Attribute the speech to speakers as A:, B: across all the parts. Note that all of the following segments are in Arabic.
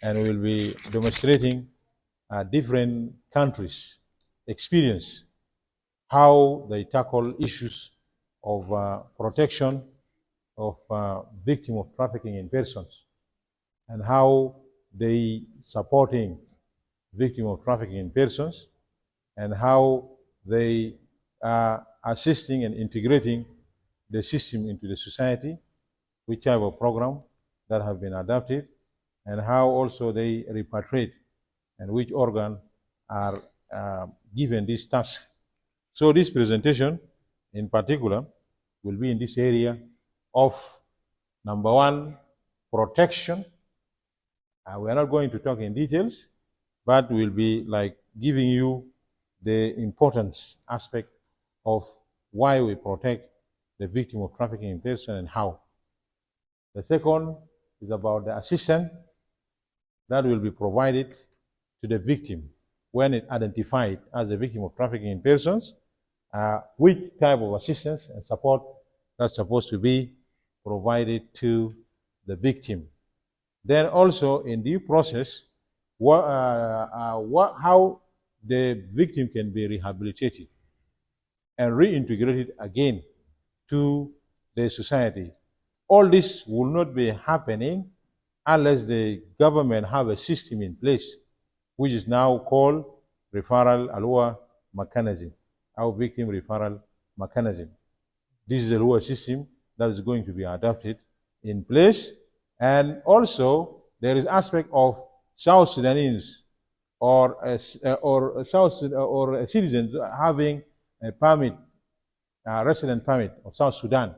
A: and we'll be demonstrating different countries' experience, how they tackle issues of protection of victims of trafficking in persons, and how they supporting victims of trafficking in persons, and how they are assisting and integrating the system into the society, which type of program that have been adopted, and how also they repatriate and which organ are given this task. So this presentation in particular will be in this area of, number one, protection. We are not going to talk in details, but we'll be like giving you the importance aspect of why we protect the victim of trafficking in person and how. The second is about the assistance that will be provided to the victim when it identified as a victim of trafficking in persons, which type of assistance and support that's supposed to be provided to the victim. Then also in due process, how the victim can be rehabilitated and reintegrated again to the society. All this will not be happening unless the government have a system in place, which is now called referral alua mechanism, our victim referral mechanism. This is a alua system that is going to be adopted in place. And also there is aspect of South Sudanese or citizens having a permit, resident permit of South Sudan,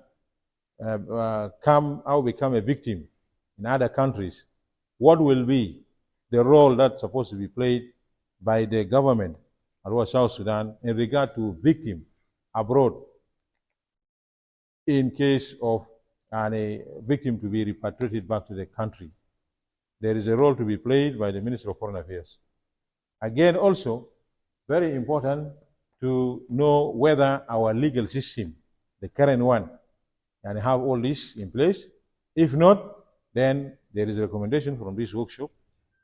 A: become a victim in other countries. What will be the role that's supposed to be played by the government of South Sudan in regard to victim abroad in case of a victim to be repatriated back to the country? There is a role to be played by the Minister of Foreign Affairs. Again, also, very important to know whether our legal system, the current one, can have all this in place. If not, then there is a recommendation from this workshop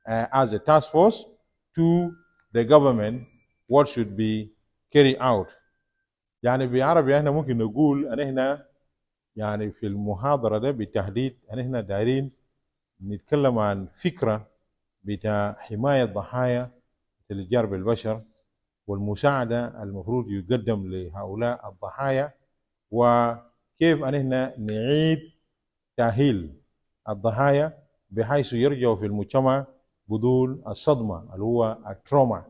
A: as a task force to the government what should be carried out. يعني بعربي احنا ممكن نقول ان احنا يعني في المحاضرة ده بالتحديد ان احنا دايرين نتكلم عن فكرة بتاع حماية ضحايا الاتجار بالبشر والمساعدة المفروض يقدم لهؤلاء الضحايا، وكيف ان احنا نعيد تأهيل الضحايا بحيث يرجعوا في المجتمع بدون الصدمة اللي هو التروما.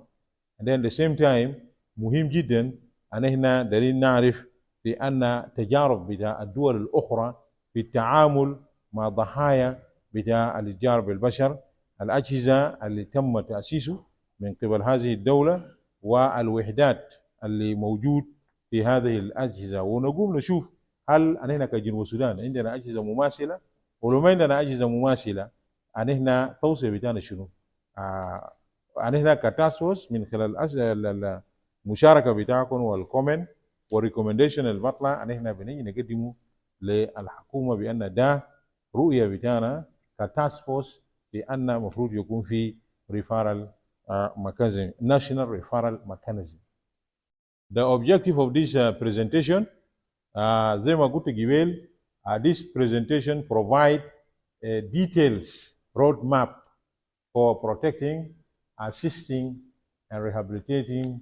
A: And then at the same time مهم جدا ان احنا دايرين نعرف بان تجارب بتاع الدول الاخرى في التعامل مع ضحايا بتاع الاتجار بالبشر، الاجهزه اللي تم تاسيسه من قبل هذه الدوله والوحدات اللي موجود في هذه الاجهزه، ونقوم نشوف هل احنا كجنوب السودان عندنا اجهزه مماثله، ولو ما عندنا اجهزه مماثله احنا توصيه بتاعنا شنو؟ احنا كتاسوس من خلال المشاركه بتاعكم والكومنت والريكومنديشن اللي بطلع احنا بنيجي نقدمه للحكومه بان ده رؤيه بتاعنا كتاسك فورس بان المفروض يكون في ريفارال mechanism, national referral mechanism. The objective of this presentation, زي ما قلت قبل, this presentation provide a details roadmap for protecting, assisting, and rehabilitating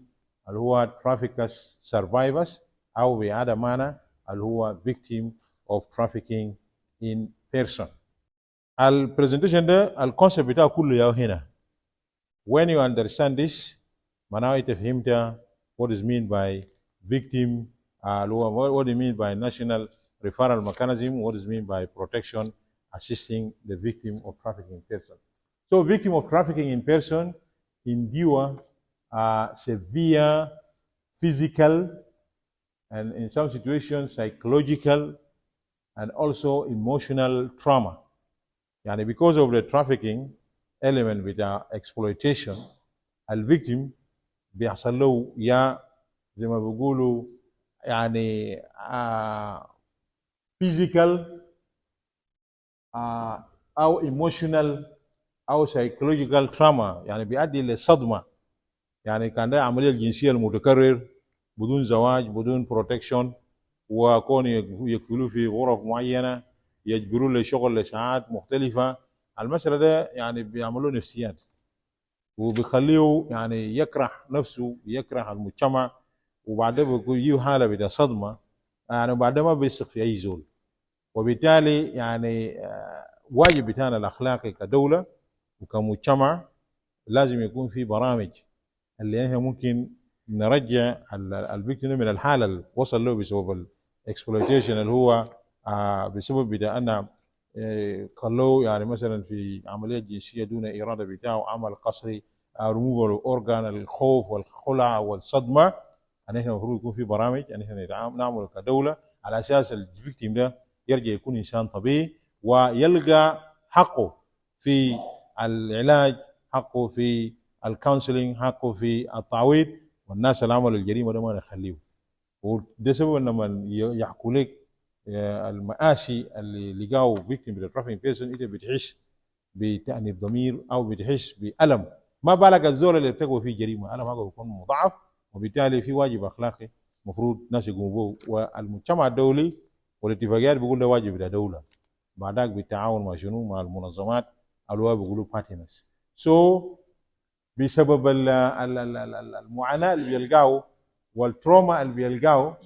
A: اللي هو traffickers survivors أو بهذا معنى اللي هو victim of trafficking in person. البرزنتيشن ده الكونسيبت بتاعه كله يا هنا. When you understand this, معناه انت فهمت what is mean by victim, what is mean by national referral mechanism, what is mean by protection, assisting the victim of trafficking in person. So victim of trafficking in person endure severe physical and in some situations psychological and also emotional trauma. Yani because of the trafficking element with exploitation, الفيكتيم بيحصل له يا زي ما بيقولوا يعني physical أو emotional او سايكولوجيكال تراما، يعني بيؤدي لصدمه. يعني كان ده عمليه الجنسيه المتكرر بدون زواج بدون بروتكشن، وكون يقفلوه في غرف معينه، يجبروا له شغل لساعات مختلفه. المسألة ده يعني بيعملوا نفسيات، وبيخليه يعني يكره نفسه، يكره المجتمع، وبعدين بيكون يجيه حاله بتاع صدمه، يعني وبعدين ما بيثق في اي زول. وبالتالي يعني واجب بتاعنا الاخلاقي كدوله وكمجتمع لازم يكون في برامج اللي احنا ممكن نرجع الفيكتيم من الحاله اللي وصل له بسبب الاكسبلويتيشن اللي هو بسبب بدا ان خلوه يعني مثلا في عمليه جنسيه دون اراده بتاعه، عمل قسري، ريموفال اورجان، الخوف والخلع والصدمه. ان احنا المفروض يكون في برامج ان احنا نعمل كدوله على اساس الفيكتيم ده يرجع يكون انسان طبيعي، ويلقى حقه في العلاج، حقه في الكونسلنج، حقه في التعويض. والناس اللي عملوا الجريمه ده ما نخليه. وده سبب لما يحكوا لك المآسي اللي لقاوا فيكتيم بالترافينج بيرسون، انت بتحس بتأنيب ضمير او بتحس بألم، ما بالك الزول اللي ارتكبوا فيه جريمه، ألم هذا بيكون مضاعف. وبالتالي في واجب اخلاقي المفروض الناس يقوموا به، والمجتمع الدولي والاتفاقيات بيقول ده واجب للدوله، بعدك بالتعاون مع شنو، مع المنظمات اللي هو بيقولوا بارتنرز. بسبب المعاناه اللي بيلقاه والتروما اللي بيلقاه،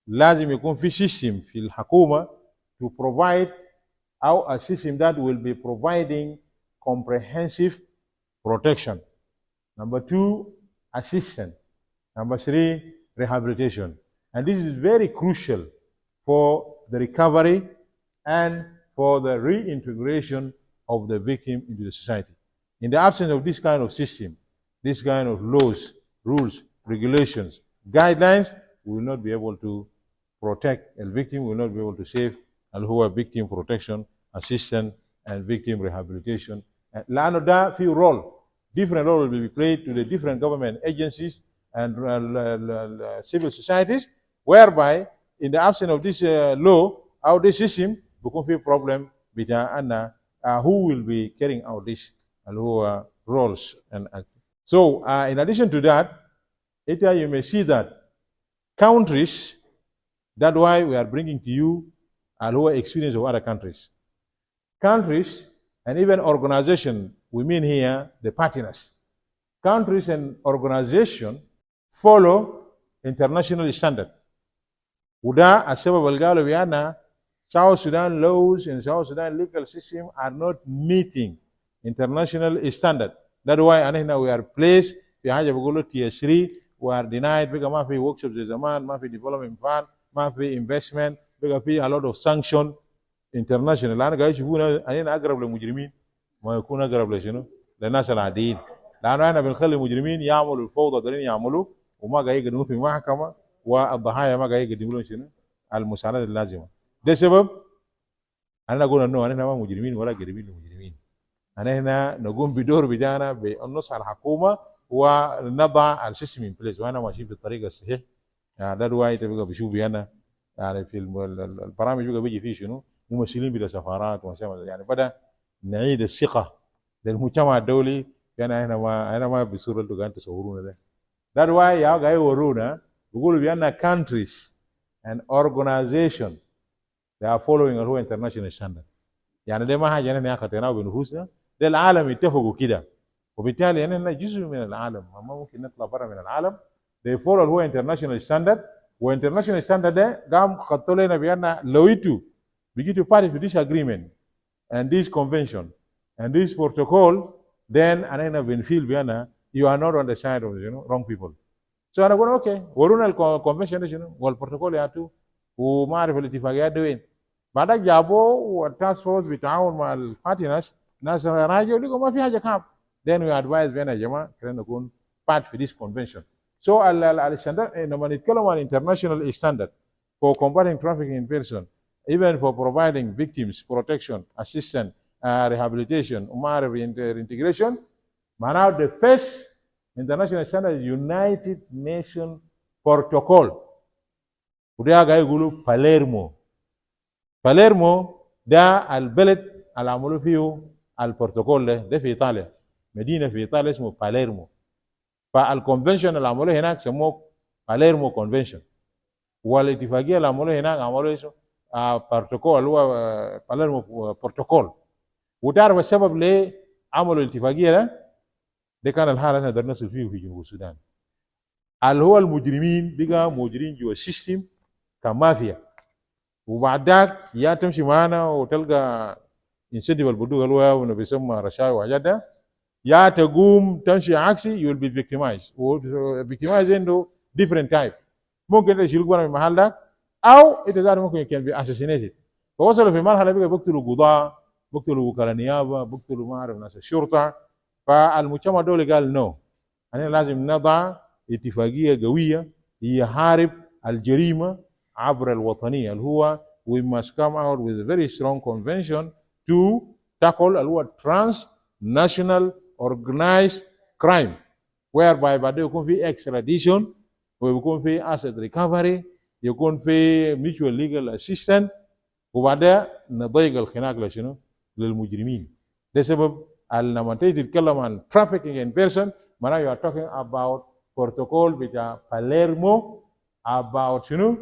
A: لازم يكون في سيستم في الحكومه to provide a system that will be providing comprehensive protection. Number two, assistance. Number three, rehabilitation. And this is very crucial for the recovery and for the reintegration of the victim into the society. In the absence of this kind of system, this kind of laws, rules, regulations, guidelines, we will not be able to protect the victim, we will not be able to save who are victim protection, assistance, and victim rehabilitation. لأنه ده في role, different role will be played to the different government agencies and civil societies, whereby in the absence of this law or this system بيكون في problem بتاع أن who will be carrying out this اللي هو roles and acts. So in addition to that, you may see that countries, that's why we are bringing to you اللي هو experience of other countries. Countries and even organizations, we mean here the partners. Countries and organizations follow international standard. وده السبب اللي قالوا بأن South Sudan laws and South Sudan legal system are not meeting international standard. That's why we are placed في حاجة بيقولوا tier 3 we are denied. بقى ما في workshops زي زمان، ما في development fund، ما في investment، بقى في a lot of sanction international. لأن قاعد يشوفونا أننا أقرب للمجرمين ما يكون أقرب لشنو؟ للناس العاديين. لأنه احنا بنخلي المجرمين يعملوا الفوضى دارين يعملوا، وما قاعد يقدموا في محكمة، والضحايا ما قاعد يقدموا لهم شنو؟ المساعدات اللازمة. ده سبب أنا أقول إنه أنا ما مجرمين ولا قريبين للمجرمين. أنا نقوم بدور بتاعنا بالنص على الحكومة ونضع السيستم ان بليس، وأنا ماشيين في الطريق الصحيح. يعني ده رواية بقى بشوف أنا يعني في البرامج بقى بيجي فيه شنو؟ ممثلين بلا سفارات يعني بدأ نعيد الثقة للمجتمع الدولي. يعني أنا ما بصورة اللي قاعد تصورونا ده. ده رواية قاعد يورونا بيقولوا بأن countries and organization they are following اللي هو international standard. يعني ده ما حاجه احنا خطيناه بنفوسنا، ده العالم اتفقوا كده، وبالتالي احنا جزء من العالم، ما ممكن نطلع برا من العالم. they follow اللي هو international standard، وانترناشونال ستاندرد ده قام خطوا لنا بان لو انتوا بيجيتوا party to this agreement and this convention and this protocol then انا بنفيل بان you are not on the side of wrong people. So انا بقول اوكي ورونا الكونفنشن ده شنو والبروتوكول ياتوا وما اعرف الاتفاقيات دي وين. بعدك جابوه والتاسك فورس بيتعاون مع البارتنرز، ناس راجعوا لقوا ما في حاجه كام. then we advise بان يا جماعه خلينا نكون part في this convention. So الستاندرد لما نتكلم عن international standard for combating trafficking in person, even for providing victims protection, assistance, rehabilitation, وما اعرف reintegration، معناه the first international standard is United Nations Protocol. وده قاعد يقولوا باليرمو. باليرمو ده البلد اللي عملوا فيه البروتوكول ده في ايطاليا، مدينه في ايطاليا اسمه باليرمو. فالكونفنشن اللي عملوه هناك سموه باليرمو كونفنشن، والاتفاقيه اللي عملوها هناك عملوه اسمه بروتوكول، اللي هو باليرمو بروتوكول. وتعرف السبب ليه عملوا الاتفاقيه ده كان الحاله اللي نقدر نصل فيه في جنوب السودان، اللي هو المجرمين بقى موجودين جوا السيستم كمافيا، وبعد ذاك يا تمشي معانا وتلقى انسنتيف البدوغ اللي هو بيسمى رشاوي وحاجات ده، يا تقوم تمشي عكسي you will be victimized. victimized عنده different type، ممكن يشيلوك برا من المحل ده، او انت ذاته ممكن كان بي assassinated. فوصلوا في مرحله بقى بيقتلوا قضاه، بيقتلوا وكلاء نيابه، بيقتلوا ما اعرف ناس الشرطه. فالمجتمع الدولي قال نو، احنا لازم نضع اتفاقيه قويه يحارب الجريمه عبر الوطنيه، اللي هو we must come out with a very strong convention to tackle اللي هو transnational organized crime، whereby بعد يكون في extradition ويكون في asset recovery، يكون في mutual legal assistance، وبعدها نضيق الخناق لشنو؟ للمجرمين. ده سبب لما تيجي تتكلم عن trafficking in person معناه you are talking about protocol بتاع باليرمو about شنو؟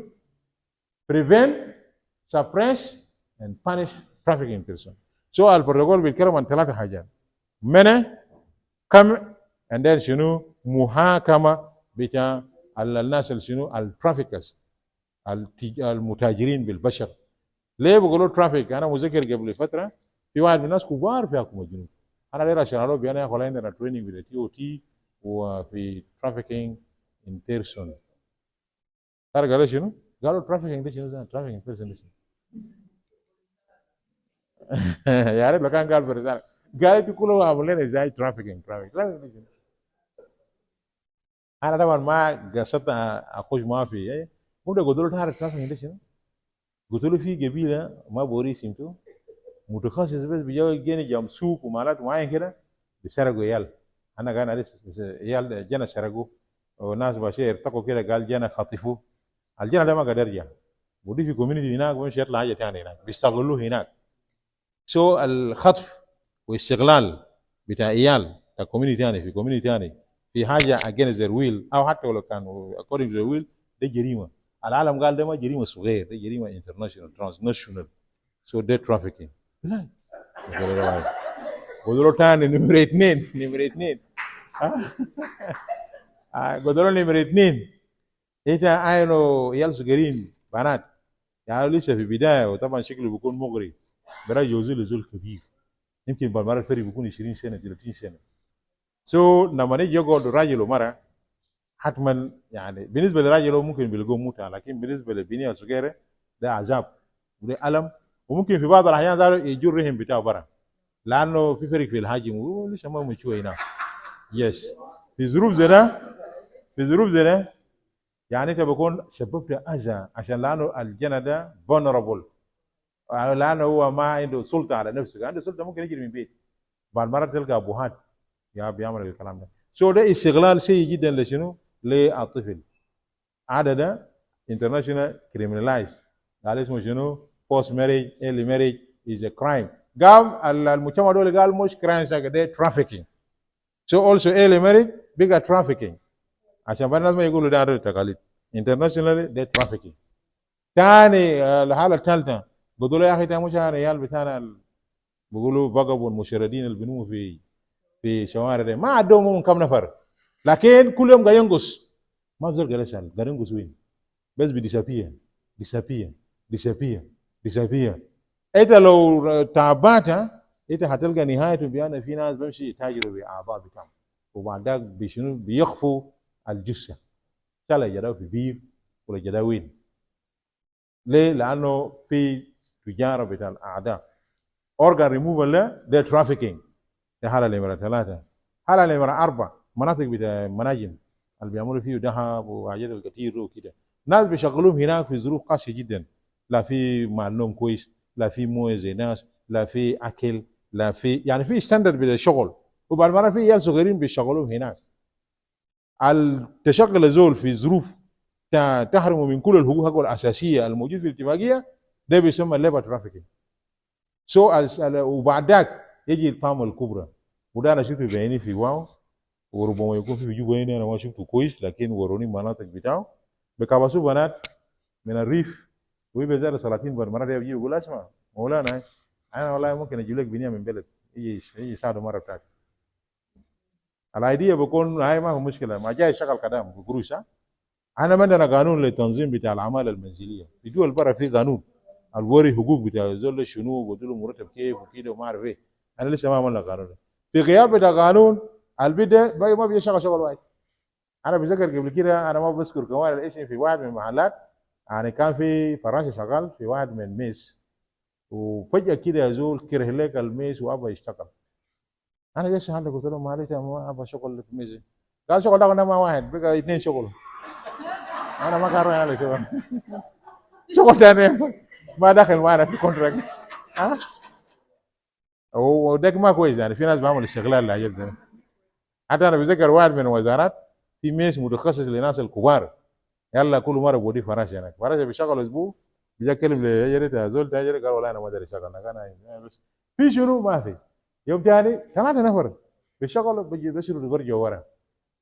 A: prevent, suppress and punish trafficking in person. So البروتوكول بيتكلم عن 3 حاجات: منع، قمع، and then شنو؟ محاكمة بتاع الناس اللي شنو؟ الترافيكرز، المتاجرين بالبشر. ليه بيقولوا ترافيك؟ انا مذكر قبل فتره في واحد من الناس كبار في حكومه الجنوب، انا ليه عشان اروح بيانا ياخذ عندنا تريننج في تي او تي وفي ترافيكينج ان بيرسون. تعرف قالوا شنو؟ قالوا ترافيكينج ده شنو؟ ترافيكينج ان بيرسون ده شنو؟ يا ريت لو كان قال برسالة، قال انتوا كلهم عاملين ازاي ترافيكينج ده شنو؟ انا طبعا ما قصدت اخش ما في مو ده قلت له تعرف ترافيكينج ده شنو؟ قلت له في قبيله ما بوري سمته متخصص بس بيجوا جيني جام سوق ومالات معين كده بيسرقوا عيال. انا كان عيال جانا سرقوا وناس باشا ارتقوا كده، قال جانا خطفوه. الجنة ده ما قدر يرجع، ودي في كوميونتي هناك ومش يطلع حاجه ثانيه هناك بيستغلوه هناك. سو الخطف واستغلال بتاع عيال بتاع كوميونتي ثاني في كوميونتي ثاني في حاجه against their will، او حتى لو كانوا according to their will، ده جريمه. العالم قال ده ما جريمه صغير، ده جريمه انترناشونال ترانسناشونال. سو ده ترافيكينج. قدروا تاني نمرة 2 نمرة 2 قدروا نمرة 2 انت عينه عيال صغيرين بنات يعني لسه في بدايه، وطبعا شكله بيكون مغري، براجع يوزل زول كبير، يمكن بالمره الفرق بيكون 20 سنه 30 سنه. سو لما نيجي يقعدوا راجل ومرأة حتما يعني بالنسبه للراجل هو ممكن بيلقوه متعه، لكن بالنسبه للبنيه الصغيره ده عذاب وده الم، وممكن في بعض الاحيان ده يجوا الرحم بتاعه برا، لانه في فرق في الحجم ولسه ما مشوي هنا. يس في ظروف زي ده، في ظروف زي ده يعني انت بيكون سببت اذى، عشان لانه الجنة ده فولنربل، لانه هو ما عنده سلطه على نفسه، عنده سلطه ممكن يجري من بيت، بعد مره تلقى ابوهات يا بيعمل الكلام ده. سو ده استغلال سيء جدا لشنو؟ للطفل. عدد ده انترناشونال كريمنالايز، قال اسمه شنو؟ بوست ماريج ايرلي ماريج از ا كرايم. قال المجتمع دول قال مش كرايم ساكا ده ترافيكينج. سو اولسو ايرلي ماريج بقى ترافيكينج، عشان بقى الناس ما يقولوا ده عدد تقاليد انترناشونال ده ترافيكينج. ثاني الحاله الثالثه بيقولوا يا اخي ده مش العيال بتاعنا بيقولوا فقبوا المشردين اللي بينموا في شوارع ده ما عندهم كم نفر، لكن كل يوم قاعد ينقص، ما بزول قال يسال قاعد ينقص وين؟ بس بديسابير ديسابير ديسابير ديسابير. انت لو تابعت انت هتلقى نهايته بان في ناس بمشي يتاجروا باعضاء بتاعهم، وبعد ذاك بشنو؟ بيخفوا الجثه، شال جداه في بير ولا جداه وين؟ ليه؟ لانه في تجاره بتاع الاعداء. اورجان ريموفال ده ترافيكينج، ده حاله نمره 3. حاله نمره 4 مناطق بتاع مناجم اللي بيعملوا فيه ذهب وحاجات كتير وكده، ناس بيشغلوهم هناك في ظروف قاسيه جدا، لا في معلوم كويس، لا في مويه زي ناس، لا في اكل، لا في يعني في ستاندرد بتاع الشغل، وبعد ما في عيال صغيرين بيشغلوهم هناك. التشغل زول في ظروف تحرمه من كل الحقوق الاساسيه الموجوده في الاتفاقيه، ده بيسمى ليبر ترافيكينج. سو وبعد ذاك يجي الطامه الكبرى. وده انا شفته بعيني في واو، وربما يكون في جوبا هنا انا ما شفته كويس، لكن وروني مناطق بتاعه بكابسوا بنات من الريف ويبقى زي 30 بالمره دي بيجي يقول اسمع مولانا انا والله ممكن اجيب لك بنيه من بلد يجي يساعده مره بتاعتي. الايديا بكون هاي ما هو مشكله، ما جاي يشتغل كلام بقروش. انا ما عندنا قانون للتنظيم بتاع الاعمال المنزليه، في دول برا في قانون الوري حقوق بتاع الزول شنو وقلت له مرتب كيف وكده وما اعرف ايه. انا لسه ما عملنا قانون في غياب بتاع قانون البدا باقي ما بيشتغل شغل واحد. انا بذكر قبل كده انا ما بذكر كمان الاسم في واحد من المحلات، يعني كان في فراشه شغال في واحد من الميس وفجاه كده يزول كره لك الميس وابى يشتغل. انا جيت سالته قلت له معلش ما ابى شغل في الميس. قال شغل ده ما واحد بقى اثنين شغل. انا ما كان رايح على شغل شغل ثاني ما داخل معنا في كونتراكت. ها وده ما كويس، يعني في ناس بيعملوا استغلال لحاجات زي حتى انا بذكر واحد من الوزارات في ميس متخصص للناس الكبار، يلا كل مره بودي فراشه هناك، فراشه بيشغل اسبوع بيجي كلم لي زول تاجر قال والله انا ما ادري اشتغل انا بس في شنو ما في. يوم ثاني 3 نفر بيشغلوا بيجي بيشروا برجعوا ورا.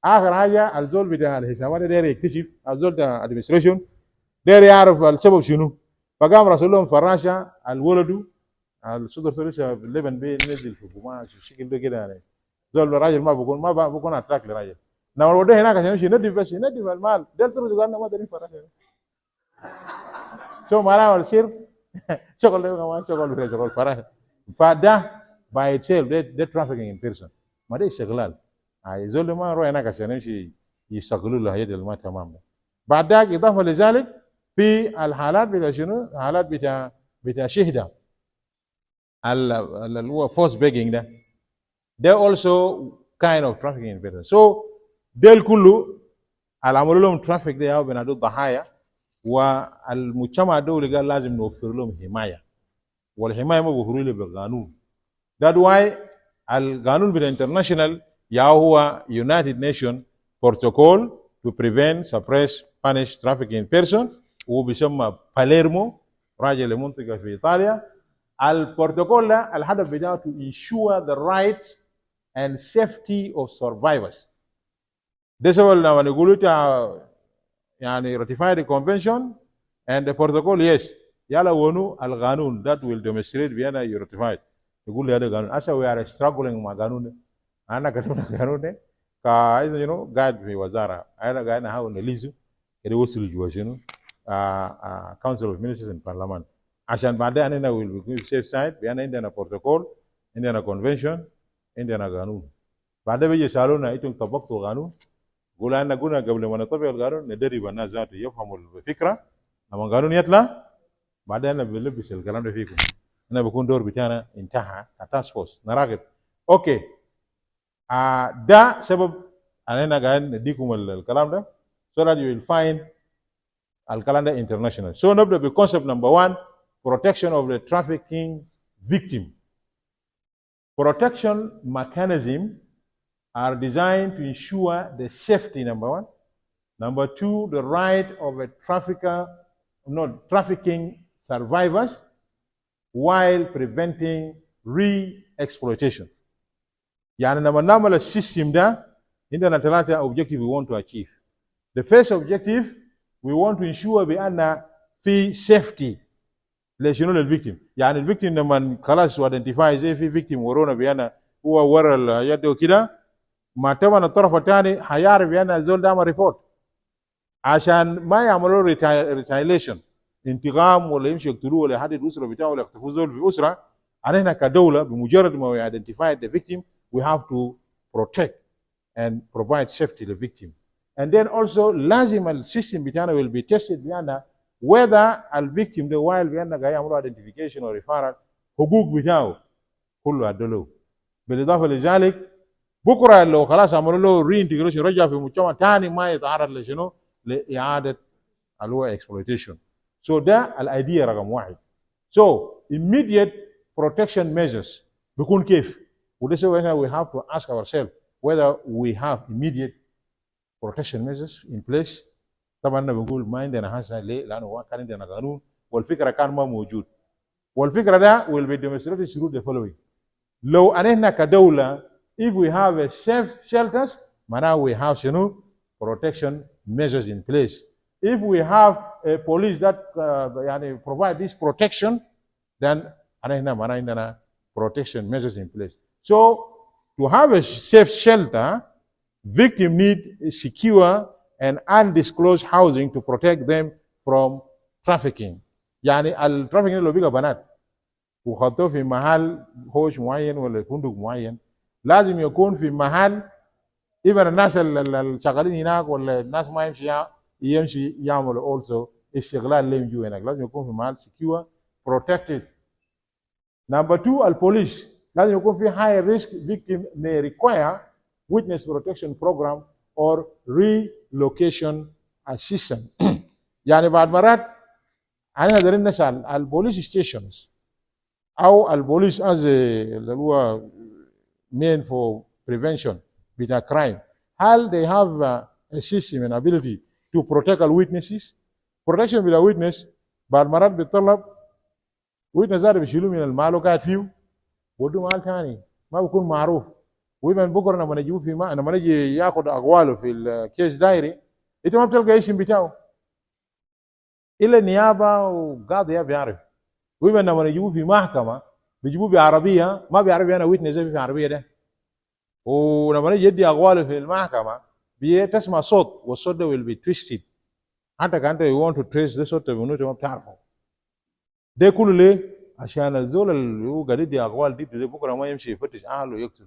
A: اخر حاجه الزول بتاع الحسابات داير يكتشف، الزول بتاع ادمنستريشن داير يعرف السبب شنو، فقام راسل لهم فراشه الولد الصدر لسه اللبن بينزل في قماش الشكل ده كده يعني. زول راجل ما بكون اتراك لراجل، لما وديه هناك عشان يمشي يندف بس يندف المال ده ترد قال ما دارين فراشه شو معناه السير شغل ده ما شغل فراشه. فده باي اتسيلف ده ترافيكينج ان بيرسون، ما ده استغلال. زول ما يروح هناك عشان يمشي يستغلوا له الحاجات اللي ما تمام ده. بعد ذلك اضافه لذلك في الحالات بتاع شنو؟ الحالات بتاع شهده اللي هو فورس بيجنج ده also kind of trafficking in person. So ده كله اللي عملوا لهم ترافيك ده او بنادوا ضحايا، والمجتمع الدولي قال لازم نوفر لهم حمايه، والحمايه ما بيوفروا لهم بالقانون. That's why القانون بتاع international هو United Nations Protocol to prevent, suppress, punish trafficking in person، وبيسمى باليرمو راجع لمنطقه في ايطاليا. البروتوكول ده الهدف بتاعه to ensure the rights and safety of survivors. ده سبب لما نقول يعني ratify the convention and the protocol yes يلا ونو القانون that will demonstrate بأن you ratified. يقول لي هذا قانون. أسا we are struggling مع قانون ده. أنا كتبنا قانون ده كايز قاعد في وزارة أنا قاعد نحاول نليزه كده وصل جوا شنو Council of Ministers and Parliament عشان بعدين أنا will be safe side بأن عندنا protocol عندنا convention عندنا قانون. بعدين بيجي يسألونا أنتم طبقتوا القانون؟ قول أنا قلنا قبل ما نطبق القانون ندرب الناس ذاته يفهموا الفكرة، لما القانون يطلع بعدين بنلبس الكلام ده فيكم. أنا بكون دور بتاعنا انتهى كتاسك فورس نراقب. أوكي ده سبب أنا قاعد نديكم الكلام ده so that you will find الكلام ده international. So نبدأ بconcept number 1 protection of the trafficking victim. Protection mechanism are designed to ensure the safety, number 1. Number 2, the right of a trafficking survivors while preventing re-exploitation. يعني لما نعمل السيستم ده عندنا 3 objectives we want to achieve. The first objective we want to ensure بأن في safety لشنو للفيكتيم. يعني الفيكتيم لما خلاص identify زي في فيكتيم ورونا بأن هو ورا اليد وكده، ما طبعا الطرف الثاني هيعرف بأن الزول ده عمل ريبورت عشان ما يعملوا ريتايليشن انتقام ولا يمشي يقتلوه ولا يحدد الاسره بتاعه ولا يختفوا زول في اسره. علينا كدوله بمجرد ما we identify the victim we have to protect and provide safety to the victim. And then also لازم السيستم بتاعنا will be tested بأن whether الفيكتيم ده while بأن قاعد يعملوا identification or referral حقوق بتاعه كله عدلوه. بالاضافه لذلك بكره لو خلاص عملوا له ري انتجريشن رجع في مجتمع ثاني ما يتعرض لشنو؟ لاعاده اللي هو exploitation. So ده الايديا رقم 1. So immediate protection measures بيكون كيف؟ وده سوى we have to ask ourselves whether we have immediate protection measures in place. طبعا بنقول ما عندنا هسه ليه؟ لانه كان عندنا قانون والفكره كان ما موجود. والفكره ده will be demonstrated through the following. لو أننا كدولة if we have a safe shelters معناه we have شنو protection measures in place. If we have a police that يعني provide this protection, then أننا معناه عندنا protection measures in place. So to have a safe shelter, victims need secure and undisclosed housing to protect them from trafficking. يعني الترافيكينج لو بيجا بنات وخطوه في محل هوش معين ولا فندق معين لازم يكون في محل even الناس اللي شغالين هناك ولا الناس ما يمشي يعملوا also استغلال لهم جو هناك. لازم يكون في محل secure protected. Number 2 البوليس لازم يكون في high risk victim may require witness protection program or relocation assistance. يعني بعد مرات انا دايرين نسال البوليس ستيشنز او البوليس از اللي هو مين فور بريفنشن بتاع كرايم هل they have a system and ability to protect the witnesses. protection بتاع witness بعد مرات بيتطلب witness ده بيشيلوه من المال وقاعد فيه ودوه مال ثاني ما بيكون معروف. ويبقى بكره لما نجيبه في لما نجي ياخذ اقواله في الكيس دايري انت ما بتلقى اسم بتاعه الا النيابه وقاضي بيعرف. ويبقى لما يجيبوه في محكمه بيجيبوه بعربيه ما بيعرف انا ويتنس في العربيه ده. ولما يجي يدي اقواله في المحكمه بتسمع صوت والصوت ده will be twisted. حتى كان انت you want to trace ده صوت منو ما بتعرفه. ده كله ليه؟ عشان الزول اللي هو قاعد يدي اقوال دي بكره ما يمشي يفتش اهله ويقتله.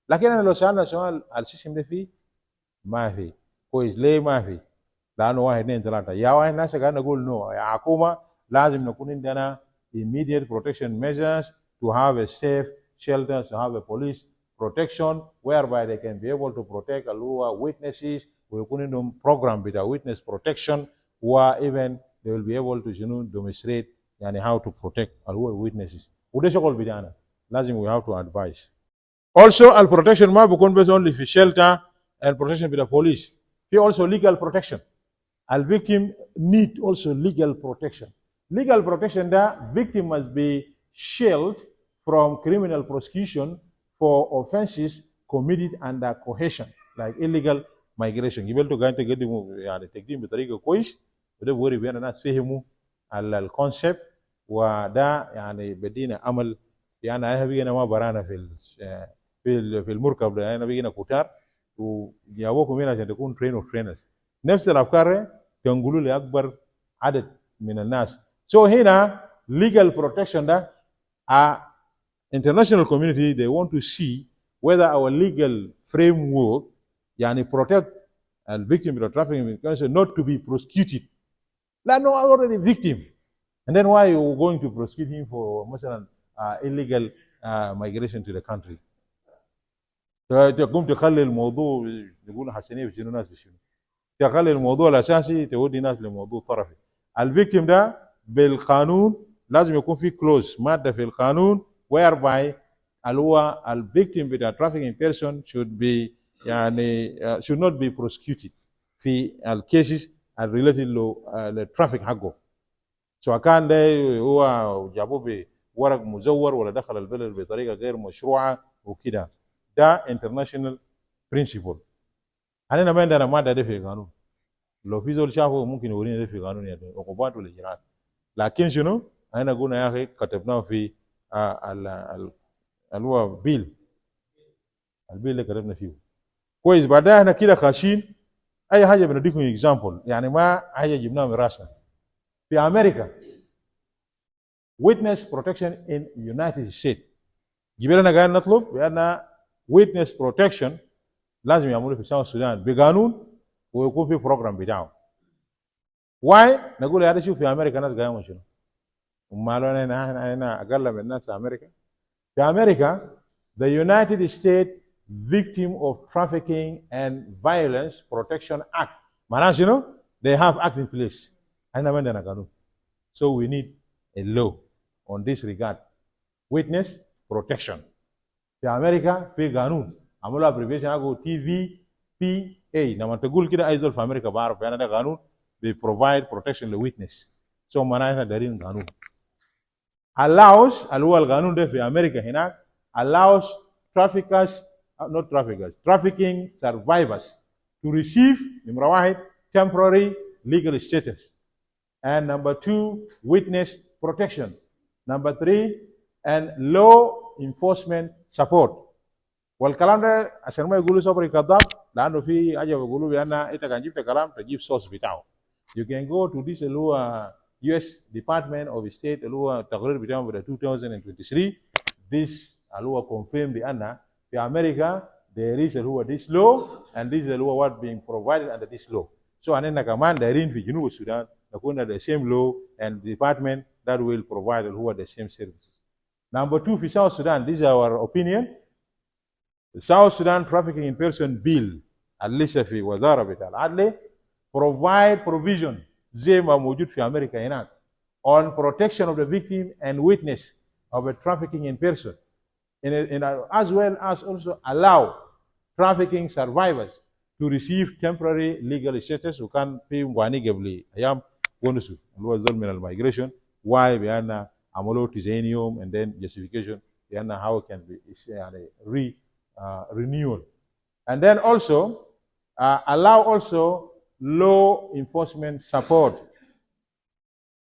A: لكن انا لو سالنا سؤال السيستم ده فيه ما في كويس ليه ما في؟ لانه 1 2 3 يا واحد ناس قاعد نقول نو يا حكومه لازم نكون عندنا immediate protection measures to have a safe shelters, to have a police protection whereby they can be able to protect witnesses. ويكون عندهم program بتاع witness protection even they will be able to demonstrate يعني how to protect witnesses. وده شغل بتاعنا لازم we have to advise. Also البروتكشن ما بيكون بس only في shelter and protection بتاع police. في also legal protection. The victim need also legal protection. Legal protection that victim must be shielded from criminal prosecution for offenses committed under coercion like illegal migration. قبل قاعد تقدموا يعني تقديم بطريقه كويس وده بوري بين الناس فهموا الكونسبت وده يعني بدينا امل. يعني احنا بقينا ما برانا في المركب ده احنا بقينا كتار وجابوكم هنا عشان تكون ترين اوف ترينرز. نفس الافكار تنقلوا لاكبر عدد من الناس. So هنا legal protection ده international community they want to see whether our legal framework يعني protect the victim of trafficking not to be prosecuted. لأنه already victim. And then why you going to prosecute him for مثلا illegal migration to the country. تقوم تخلي الموضوع نقول حسنيه بشنو ناس بشنو. تخلي الموضوع الاساسي تودي ناس لموضوع طرفي. الفيكتيم ده بالقانون لازم يكون في كلوز ماده في القانون whereby اللي هو الفيكتيم بتاع trafficking person should be يعني should not be prosecuted في الكيسز related للترافيك حقه. سواء كان ده هو جابوه بورق مزور ولا دخل البلد بطريقه غير مشروعه وكده. ده international principle. أنا ما عندنا مادة ده في القانون. لو في زول شافه ممكن يورينا ده في القانون يعني عقوبات ولا إجراءات. لكن شنو؟ أنا قلنا يا أخي كتبناه في اللي هو بيل. البيل اللي كتبنا فيه. كويس بعدها احنا كده خاشين أي حاجة بنديكم example يعني ما حاجة جبناها من راسنا. في أمريكا witness protection in United States. جبنا قاعد نطلب بأن witness protection لازم يعملوا في ساوث السودان بقانون ويكون في بروجرام بتاعه. واي نقول هذا شوف في امريكا ناس قايمه شنو؟ امال هنا اقل من الناس في امريكا. في امريكا the United States Victim of Trafficking and Violence Protection Act معناه شنو؟ they have act in place. احنا ما عندنا قانون. So we need a law on this regard. Witness protection. في امريكا في قانون عملوا ابريفيشن حقه TVPA. لما تقول كده اي زول في امريكا بعرف يعني ده قانون they provide protection لويتنس. سو معناها احنا دايرين قانون allows اللي هو القانون ده في امريكا هناك allows trafficking survivors to receive number one, temporary legal status, and number two, witness protection, number three, and law enforcement support. والكلام ده عشان ما يقولوا صبري كذاب لانه في حاجه بيقولوا بان انت كان جبت كلام تجيب source بتاعه. You can go to this اللي هو US Department of State اللي هو التقرير بتاعهم بتاع 2023. This اللي هو confirm بان في امريكا there is اللي هو this law and this اللي هو what being provided under this law. So اننا كمان دايرين في جنوب السودان نكون the same law and department that will provide اللي هو the same services. Number two, في South Sudan, this is our opinion. The South Sudan Trafficking in Person Bill اللي لسه في وزارة بتاع العدل provide provision زي ما موجود في أمريكا هناك on protection of the victim and witness of a trafficking in person, as well as also allow trafficking survivors to receive temporary legal status وكان في مواني قبل أيام ونسوا اللي هو الظلم من المigration why بأن عملوا تزينيوم and then justification بأن how can be يعني renewal, and then also allow also law enforcement support.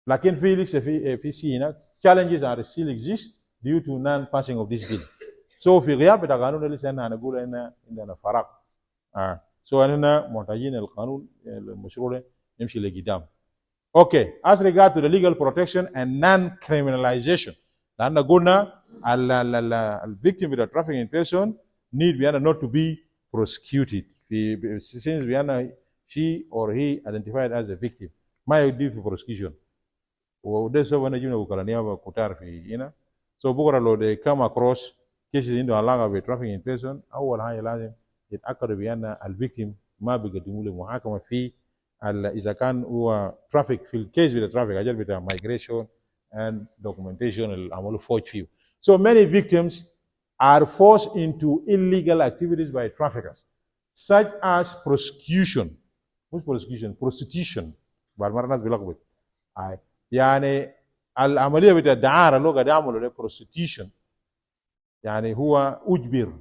A: لكن في لسه في هنا challenges are still exist due to non-passing of this bill. So في غياب بتاع قانون لسه هنقول ان عندنا فراغ. So اننا محتاجين القانون المشروع ده يمشي لقدام. Okay, as regard to the legal protection and non-criminalization, لأن قلنا ال victim with a trafficking in person need not to be prosecuted since she or he identified as a victim. ما يدي في prosecution. وده سوف نجينا وكلانيا كتار في هنا. So بكرة لو they come across cases عنده علاقة ب trafficking in person أول حاجة لازم يتأكدوا بأن الفيكتيم ما بيقدموا له محاكمة في إذا كان هو traffic في الكيس بتاع traffic أجل بتاع migration and documentation اللي عملوا فوج فيه. So many victims are forced into illegal activities by traffickers, such as prostitution. What's prostitution? Prostitution. بالمرة الناس بيلخبط. يعني العملية بتاع الدعارة اللي قاعد يعملوا ده prostitution. يعني هو أجبر.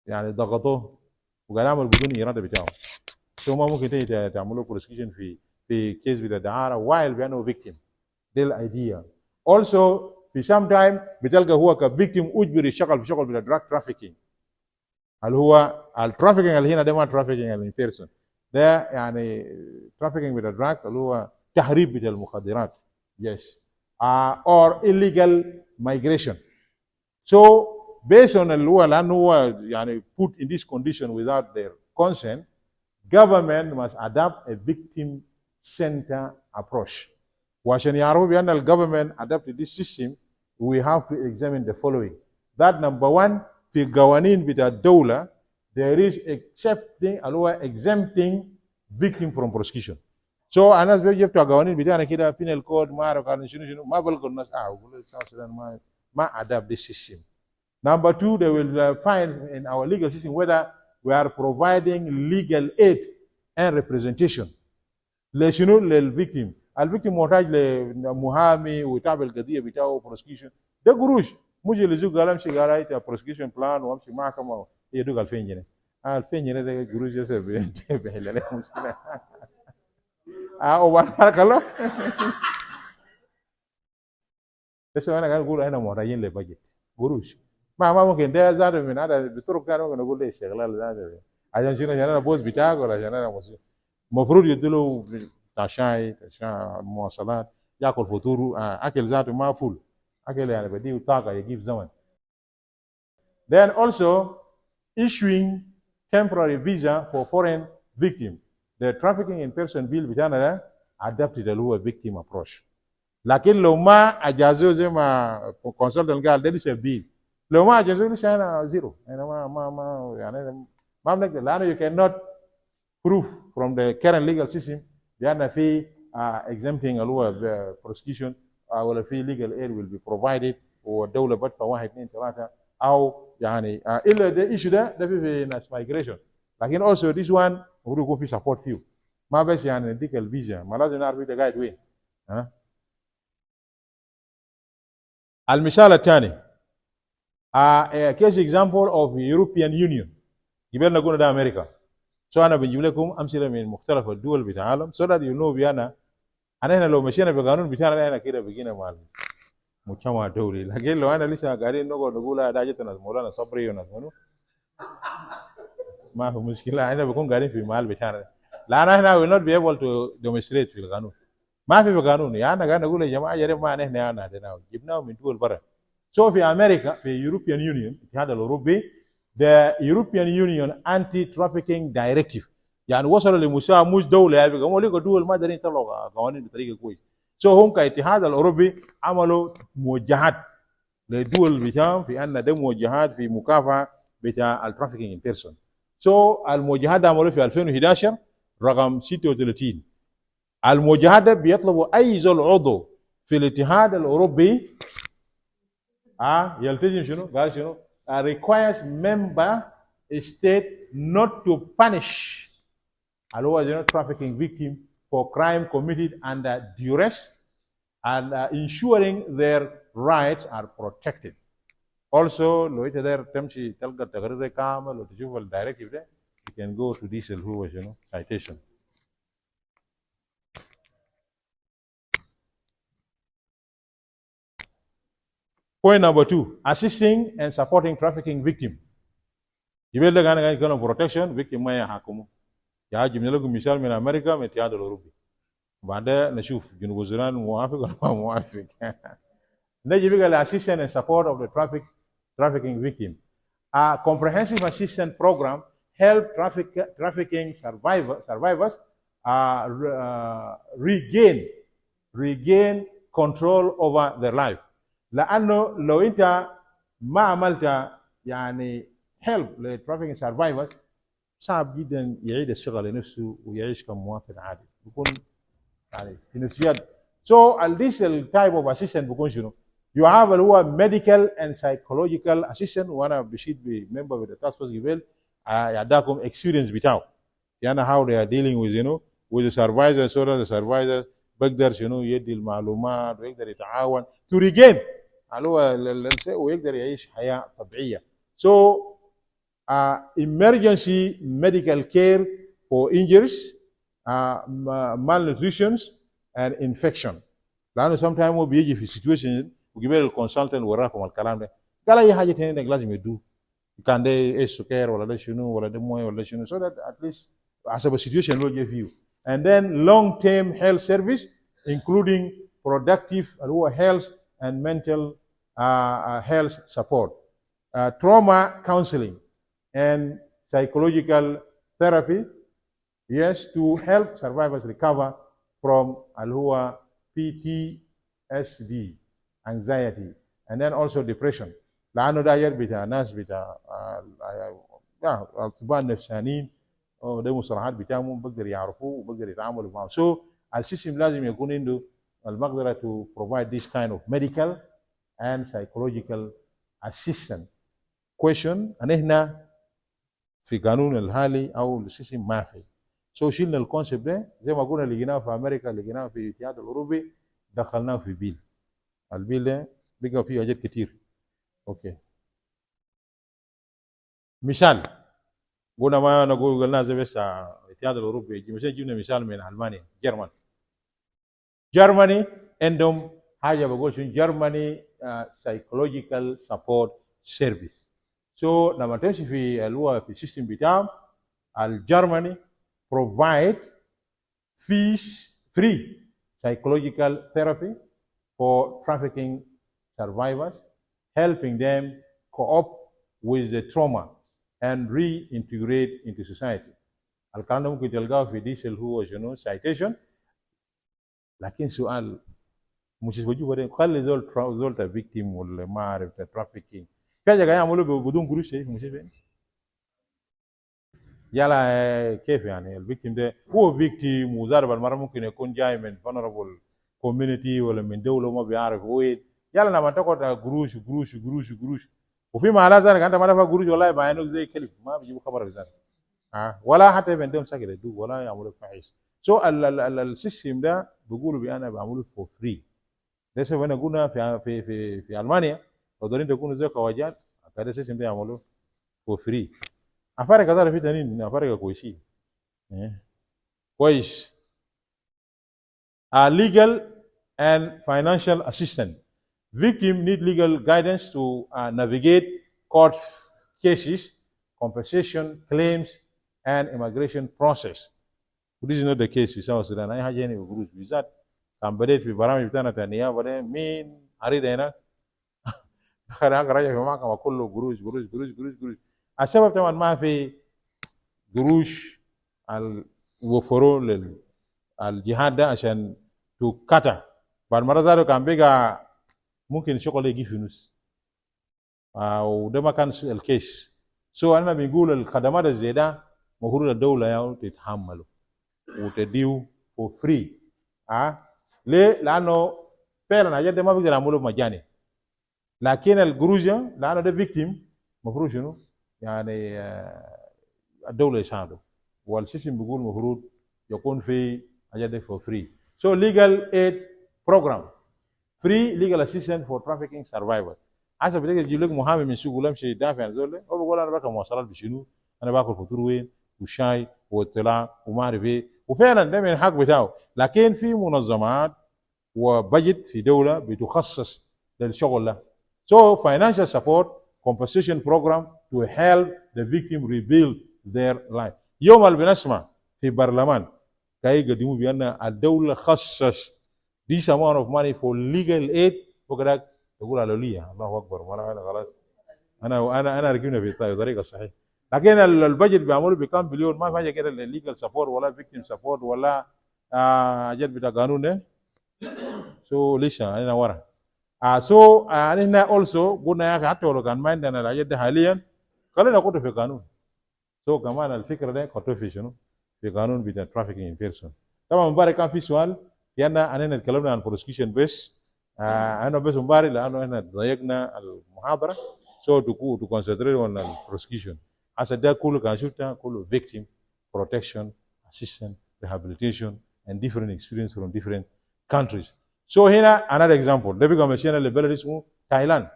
A: يعني ضغطوه وقاعد يعمل بدون إرادة بتاعه. So ما ممكن تيجي تعملوا prostitution في كيس بتاع الدعارة while بيانو victim. دي الأيديا. Also في سام تايم بتلقى هو كفيكتيم اجبر يشتغل في شغل بتاع دراج ترافيكينج اللي هو الترافيكينج اللي هنا ده ما ترافيكينج اللي ان بيرسون ده يعني ترافيكينج بتاع دراج اللي هو تهريب بتاع المخدرات yes or illegal migration. So based on اللي هو لانه هو يعني put in this condition without their consent, government must adopt a victim center approach. وعشان يعرفوا بأن ال government adopted this system, we have to examine the following. That number one, في القوانين بتاع الدولة, there is exempting victim from prosecution. So الناس بيجي بتوع القوانين بتاعنا كده penal code ما أعرف قانون شنو ما بلقوا الناس يقولوا South Sudan ما adopt this system. Number two, they will find in our legal system whether we are providing legal aid and representation. لشنو للفيكتيم. الفيكتيم محتاج لمحامي ويتابع القضيه بتاعه بروسكيوشن ده قروش مش اللي زوج قال امشي قال هاي بروسكيوشن بلان وامشي محكمه يدوق 2000 جنيه 2000 جنيه ده قروش يا سيدي بيحل لك مشكله وبارك الله بس انا قاعد اقول احنا محتاجين لبجت قروش ما ممكن ده زاد من هذا بطرق ثانيه ممكن نقول ده استغلال زاد عشان شنو عشان انا بوز بتاعك ولا عشان انا المفروض يدوا شاي مواصلات ياكل فطور اكل ذاته ما فول اكل يعني بديه طاقه يجيب زمن. Then also issuing temporary visa for foreign victim. The trafficking in person bill بتاعنا ده adapted اللي هو victim approach. لكن لو ما اجازوه زي ما consultant قال ده لسه bill. لو ما اجازوه لسه انا زيرو. انا ما يعني ما بنقدر لانه you cannot prove from the current legal system لأن في exempting اللي هو prosecution ولا في legal aid will be provided والدولة بدفع 1 2 3 أو يعني إلا ده issue ده في ناس migration لكن also this one المفروض يكون في support فيه ما بس يعني نديك الفيزا ما لازم نعرف ده قاعد وين. المثال الثاني A case example of European Union قبلنا قلنا ده أمريكا. So أنا بنجيب لكم أمثلة من مختلف الدول بتاع العالم so that you know بيانا أنا هنا لو مشينا بقانون بتاعنا هنا كده بقينا مع المجتمع الدولي لكن لو أنا لسه قاعدين نقعد نقول ده جت ناس مولانا صبري وناس منو ما في مشكلة هنا بكون قاعدين في المحل بتاعنا لا أنا هنا will not be able to demonstrate في القانون ما في قانون يعني أنا قاعد أقول يا جماعة يا رب ما نحن أنا هنا جبناه من دول برا. So في أمريكا في European Union الاتحاد الأوروبي the European Union Anti-Trafficking Directive يعني وصلوا لمستوى مش دولة يعني بيقولوا لكم دول ما دارين يطلعوا قوانين بطريقة كويس. So هم كاتحاد الأوروبي عملوا موجهات للدول بتاعهم في أن ده موجهات في مكافحة بتاع الترافيكينج ان بيرسون. So الموجهات ده عملوا في 2011 رقم 36. الموجهات ده بيطلبوا أي زول عضو في الاتحاد الأوروبي يلتزم شنو؟ قال شنو؟ requires member state not to punish trafficking victim for crime committed under duress and ensuring their rights are protected. Also لو انت داير تمشي تلقى التقرير ده كامل وتشوف الدايركتيف ده you can go to this اللي هو شنو citation. Point number 2, assisting and supporting trafficking victim. يبقى لك انا قاعد protection victim ما يحكموا. يا جبنا لكم مثال من امريكا من الاتحاد الاوروبي. بعدها نشوف جنوب السودان موافق ولا ما موافق. نجي بقى assistance and support of the trafficking victim. A comprehensive assistance program help trafficking survivors regain control over their life. لأنه لو أنت ما عملت يعني help للtrafficking survivors صعب جدا يعيد الثقة لنفسه ويعيش كمواطن عادي بيكون يعني في نفسيات. So this type of assistance بيكون شنو؟ You have اللي هو medical and psychological assistance وانا بشيد بممبر من التاسك فورس قبل يعطاكم experience بتاعه يعني how they are dealing with with the survivors so that the survivors بقدر شنو يدي المعلومات ويقدر يتعاون to regain اللي هو ويقدر يعيش حياة طبيعية. So emergency medical care for injuries, malnutrition and infection. لأنه sometimes هو بيجي في situation وجيب الكونسلتنت وراكم الكلام ده قال اي حاجه ثانيه انك لازم يدوه كان ده ايه السكر ولا ده شنو ولا ده مويه ولا شنو so that at least حسب السيتويشن اللي هو فيه. And then long term health service including productive اللي هو health and mental health support, trauma counseling and psychological therapy, yes, to help survivors recover from اللي هو PTSD, anxiety, and then also depression. لأنه ده ير بتاع ناس بتاع الأطباء النفسانيين ده مصطلحات بتاعهم بقدر يعرفوه وبقدر يتعاملوا معه. So السيستم لازم يكون عنده المقدرة to provide this kind of medical and psychological assistance. Question أنا هنا في قانون الحالي أو السيستم ما في. So شيلنا الكونسيبت ده زي ما قلنا لقيناه في أمريكا لقيناه في الاتحاد الأوروبي دخلناه في بيل. البيل ده بقى فيه حاجات كتير. اوكي. مثال قلنا ما نقول قلنا زي بس الاتحاد الاوروبي جبنا مثال من المانيا جرماني عندهم حاجه بقول شنو جرماني سايكولوجيكال سبورت سيرفيس. سو لما تمشي في اللي هو في السيستم بتاعهم الجرماني provide free psychological therapy for trafficking survivors, helping them cope with the trauma and reintegrate into society. الكلام ده ممكن تلقاه في ديسل هو شنو citation. لكن سؤال مش وجوه خلي زول فيكتيم ولا ما عارف ترافيكينج في حاجه يعملوا بدون قروش في المستشفى يلا كيف يعني الفيكتيم ده هو فيكتيم وزار بالمره ممكن يكون جاي من فنربل كوميونتي ولا من دوله ما بيعرف وين يلا لما تاخد قروش قروش قروش قروش وفي محلات ذلك انت ما دفع قروش والله بعينك زي كلب ما بيجيبوا خبر بذلك ولا حتى بندهم سكر يدوك ولا يعملوا فحيص. سو السيستم ده بيقولوا بأنا بعمله فور فري. لسه وانا قلنا في المانيا لو دارين تكونوا زي كواجات كده سيستم ده يعملوه فور فري. افارقه كذا في تانيين افارقه كويسين كويس. Legal and financial assistance. Victims need legal guidance to navigate court cases, compensation claims, and immigration process. This is not the case in South Sudan. I have any groups with that. I'm better if you barami bitana tania, but mean aridena. خلينا نقرا في محكمة كله قروش قروش قروش قروش قروش. السبب طبعا ما في قروش وفروا للجهاد ده عشان تكتا. بعد مرة ذلك كان بيجا ممكن شغل يجي فلوس. وده ما كان الكيس. أنا بنقول الخدمات الزيادة مفروض الدولة يعني تتحمله وتديو for free. ليه؟ لأنه فعلا حاجات ده ما بيقدر يعملوا مجاني. لكن الجروجة لأنه ده فيكتيم مفروض شنو؟ يعني الدولة يساعده. والسيستم بيقول مفروض يكون في حاجات ده for free. So legal aid program. Free legal assistance for trafficking survivors. حسب بدك تجيب لك محامي من سوق ولا يمشي يدافع عن زول هو بيقول انا بركب مواصلات بشنو؟ انا باكل فطور وين؟ وشاي واطلاع وما اعرف ايه، وفعلا ده من الحق بتاعه، لكن في منظمات وبجت في دوله بتخصص للشغل ده. So financial support compensation program to help the victim rebuild their life. يوم اللي بنسمع في برلمان كاي قدموا بان الدوله خصص this amount of money for legal aid وكذا تقول هللويا الله اكبر، وانا خلاص انا ركبنا في الطريقه الصحيح. لكن البجت بيعملوا بكام بليون ما في حاجه كده الليجل سبورت ولا فيكتيم سبورت ولا حاجات بتاع قانون ده. سو لسه انا ورا. سو احنا اولسو قلنا يا اخي حتى لو كان ما عندنا الحاجات دي حاليا خلينا نحطه في قانون. سو كمان الفكره ده حطوه في شنو؟ في قانون بتاع ترافيكينج ان بيرسون. طبعا امبارح كان في سؤال يعني انا اتكلمنا عن بروسكيوشن بس انا بس امبارح لانه احنا ضيقنا المحاضره سو تو كونسنتريت اون البروسكيوشن. هسه ده كله كان شفتها كله victim protection assistance rehabilitation and different experience from different countries. سو هنا another example ده بيبقى مشينا لبلد اسمه تايلاند.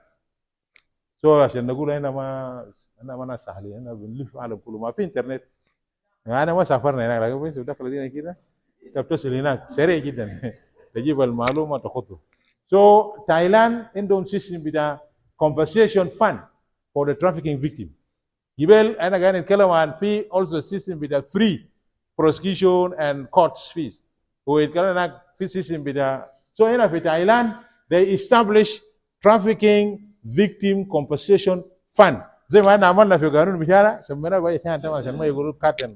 A: سو عشان نقول هنا ما ناس سهلين، هنا بنلف العالم كله ما في انترنت. انا ما سافرنا هناك لكن بس دخل هنا كده تتصل هناك سريع جدا تجيب المعلومه تاخذه. So Thailand عندهم سيستم بتاع compensation fund for the trafficking victim. قبل انا قاعد نتكلم عن في also system بتاع free prosecution and court fees. ويتكلم هناك في سيستم بتاع so هنا في تايلاند they establish trafficking victim compensation fund زي ما احنا عملنا في قانون بتاعنا سميناه بأي ثاني طبعا عشان ما يقولوا cut and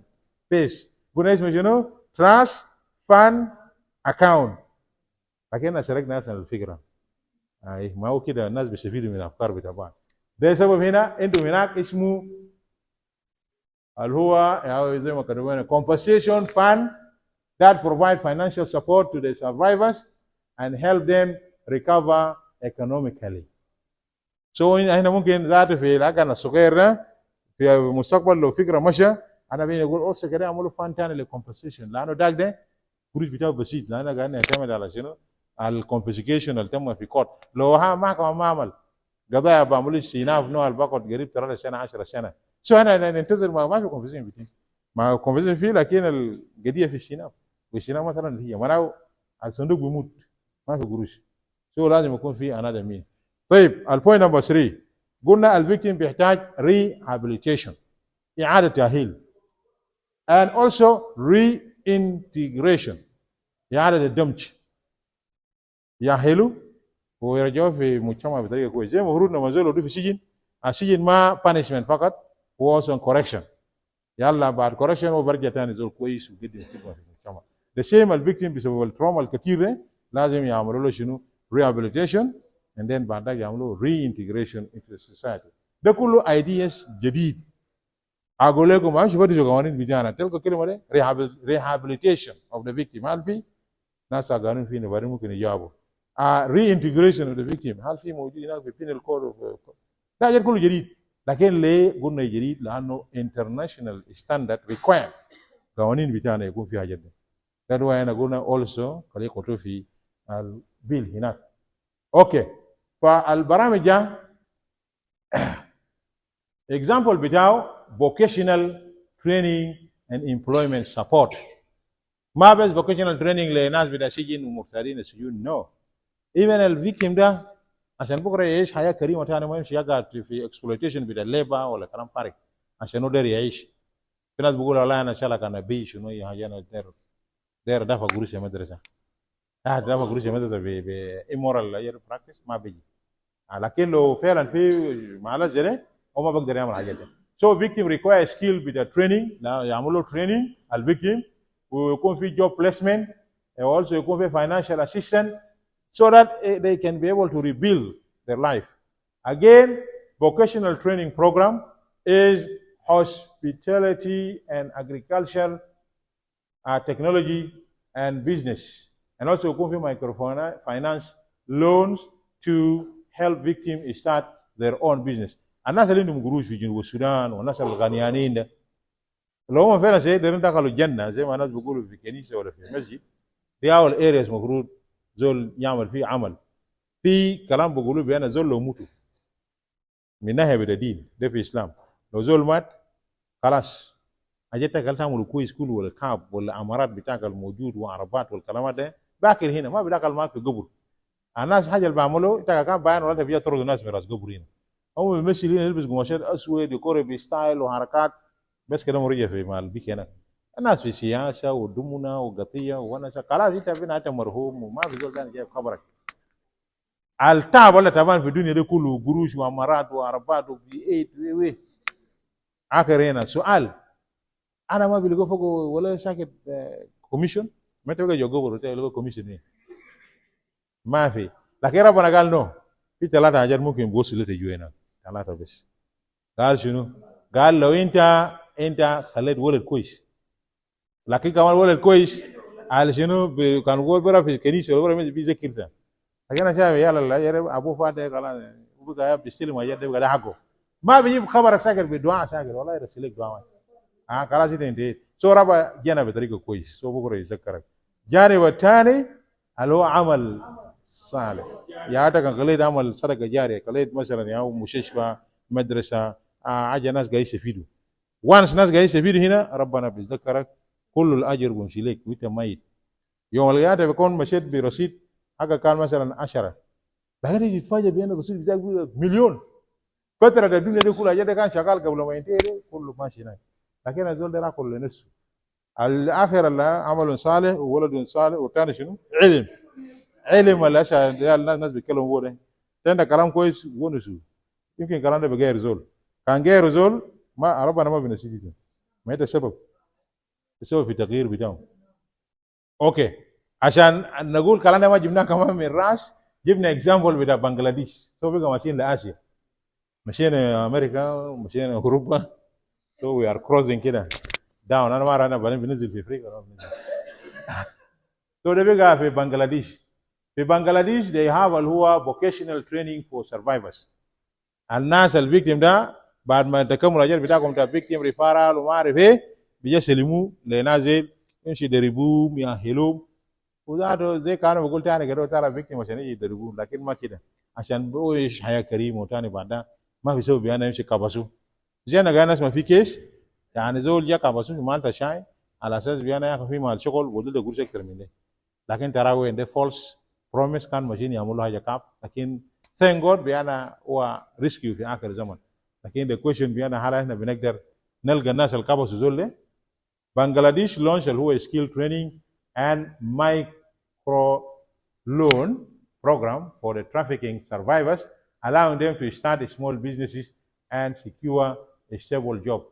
A: paste. قلنا اسمه شنو؟ trust fund account. لكن سرقنا اصلا الفكره. ما هو كده الناس بيستفيدوا من الافكار بتاع بعض. ده سبب هنا عندهم هناك اسمه اللي هو زي ما كتبنا compensation fund that provide financial support to the survivors and help them recover economically. So هنا ممكن ذاته في العقل الصغير ده في المستقبل لو فكره مشى انا بيني اقول اوسا كده اعملوا فان ثاني للكومبنسيشن لانه ده قروش بتاعه بسيط لانه قاعد نعتمد على شنو؟ على الكومبنسيشن اللي تم في كورت. لو محكمه ما عمل قضايا بعملوا استئناف نوع الباقط قريب 3 سنه 10 سنه. سو انا ننتظر ما في كومبنسيشن بتاعي ما كومبنسيشن فيه لكن القضيه في استئناف واستئناف مثلا هي منعه الصندوق بيموت ما في قروش. سو لازم يكون في انذر مين. طيب البوينت نمبر 3 قلنا الفيكتيم بيحتاج rehabilitation اعاده تاهيل and also reintegration اعاده الدمج يأهلوا ويرجعوا في مجتمع بطريقه كويسه. زي ما المفروض لما زول في السجن السجن ما بانشمنت فقط هو اصلا كوركشن يلا بعد كوركشن هو برجع ثاني زول كويس ويقدم خدمه في المجتمع. ذا سيم الفيكتيم بسبب التروما الكثيره لازم يعملوا له شنو؟ rehabilitation and then بعد ذلك يعملوا reintegration into society. ده كله ايدياز جديد. اقول لكم ما شفتوا قوانين بتاعنا تلقوا كلمه ده rehabilitation of the victim هل في ناس قانون في نبارين ممكن يجاوبوا reintegration of the victim هل في موجود هناك في penal code ده كله جديد. لكن ليه قلنا جديد؟ لانه international standard require قوانين بتاعنا يكون فيها جدا. ده هو انا قلنا also خليه يحطوه في البيل هناك. اوكي فالبرامج example بتاعه vocational training and employment support. ما بس vocational training لناس بتاع سجن ومغتالين السجون، no. even الفيكتيم ده عشان بكره يعيش حياه كريمه ثاني ما يمشي يقعد في exploitation بتاع الليبر ولا كلام فارغ عشان يقدر يعيش. في ناس بيقولوا والله انا شالك انا بي شنو هي حاجه انا داير دافع قروش المدرسه. دافع قروش المدرسه ب immoral براكتس ما بيجي. لكن لو فعلا في معلش زي ده هو ما بيقدر يعمل حاجه دي. So victim require skill بتاع training، يعملوا training الفيكتيم، ويكون في job placement، also يكون في financial assistance so that they can be able to rebuild their life. Again, vocational training program is hospitality and agriculture, technology and business. And also يكون في microfinance loans to help victims start their own business. الناس اللي عندهم قروش في جنوب السودان والناس الغنيانين ده لو هم فعلا سيقدروا دخلوا الجنه زي ما الناس بيقولوا في كنيسه ولا في مسجد، دي اول ارياز المفروض زول يعمل فيه عمل. في كلام بيقولوا بأن زول لو موتوا من ناحيه بتاع الدين ده في الاسلام، لو زول مات خلاص اجتك هل تعملوا كويس كله ولا كاب ولا امارات بتاعك الموجود وعربات والكلامات ده باكر هنا ما بدخل معك في قبر. الناس حاجه اللي بيعملوا انت كان باين ولا بيجي تطرد الناس من راس قبر هنا. هم بيمثلين يلبس قماشات اسود يكوري بستايل وحركات بس كده مريح في مال بيك هناك. الناس في سياسه ودمنا وقضيه ونسى خلاص انت بين انت مرهوم وما في زول ثاني جايب خبرك. التعب ولا تعبان في الدنيا ده كله قروش وامارات وعربات وفي ايه اخر هنا سؤال انا ما بلقوا فوق ولا ساكت كوميشن ما تبقى جو قبر تلقى كوميشن ايه ما في. لكن ربنا قال نو في 3 حاجات ممكن يبوصوا لتجوا هنا 3 بس. قال شنو؟ قال لو انت خليت ولد كويس، لكن كمان ولد كويس على شنو كان هو برا في الكنيسه ولا برا في ذكرته. لكن انا شايف يلا ابوه فاده خلاص بقى بيستلم وجد ده حقه ما بيجيب خبرك ساكر بدعاء ساكر والله يرسل لك دعاء خلاص انت سو ربا جانا بطريقه كويس سو بكره يذكرك. جانب الثاني اللي هو عمل صالح يا كان خليت عمل صدقه جاريه خليت مثلا يا مستشفى مدرسه حاجه ناس قاعد يستفيدوا. وانس ناس قاعد يستفيدوا هنا ربنا بيذكرك كل الاجر بيمشي لك وانت ميت. يوم القيامه بيكون مشيت برصيد حاجه كان مثلا 10 لكن يجي تتفاجئ بان الرصيد بتاعك مليون. فتره الدنيا دي كلها جد كان شغال قبل ما ينتهي كله ماشي هناك. لكن الزول ده راكل لنفسه. الاخر اللي عمل صالح وولد صالح والثاني شنو؟ علم الاشياء الناس بيتكلموا هو ده. عندك كلام كويس ونسوا يمكن الكلام ده بغير زول كان غير زول ما ربنا ما بينسيه ما ده السبب في التغيير بتاعه. اوكي عشان نقول كلام ده ما جبناه كمان من راس جبنا اكزامبل بتاع بنغلاديش سو بقى ماشيين لاسيا مشينا امريكا ومشينا اوروبا سو وي ار كروسنج كده داون. انا ما رانا بعدين بننزل في افريقيا سو ده بقى في بنغلاديش. في بنغلاديش they have اللي هو vocational training for survivors. الناس الفيكتيم ده بعد ما تكملوا الاجر بتاعكم بتاع فيكتيم ريفارال وما اعرف ايه بيسلموا لنازل يمشي يدربوهم يأهلوهم وذاته زي كانوا بقول تاني كده ترى فيكتيم عشان يجي يدربوهم لكن ما كده عشان بيعيش حياه كريمه وتاني بعدها ما في سبب بيانا يمشي كابسو زي انا قاعد اسمع في كيس يعني زول جا كابسو في مالتا شاي على اساس بيانا ياخذ في مال شغل ودول ده قرش اكثر من ده. لكن ترى وين ده فولس بروميس كان ماشيين يعملوا حاجه كاب لكن ثانك جود بيانا هو ريسكيو في اخر الزمن. لكن ده كويشن بيانا هل احنا بنقدر نلقى الناس اللي كابسوا زول ده. بنغلاديش لونش اللي هو سكيل تريننج and micro loan program for the trafficking survivors, allowing them to start small businesses and secure a stable job.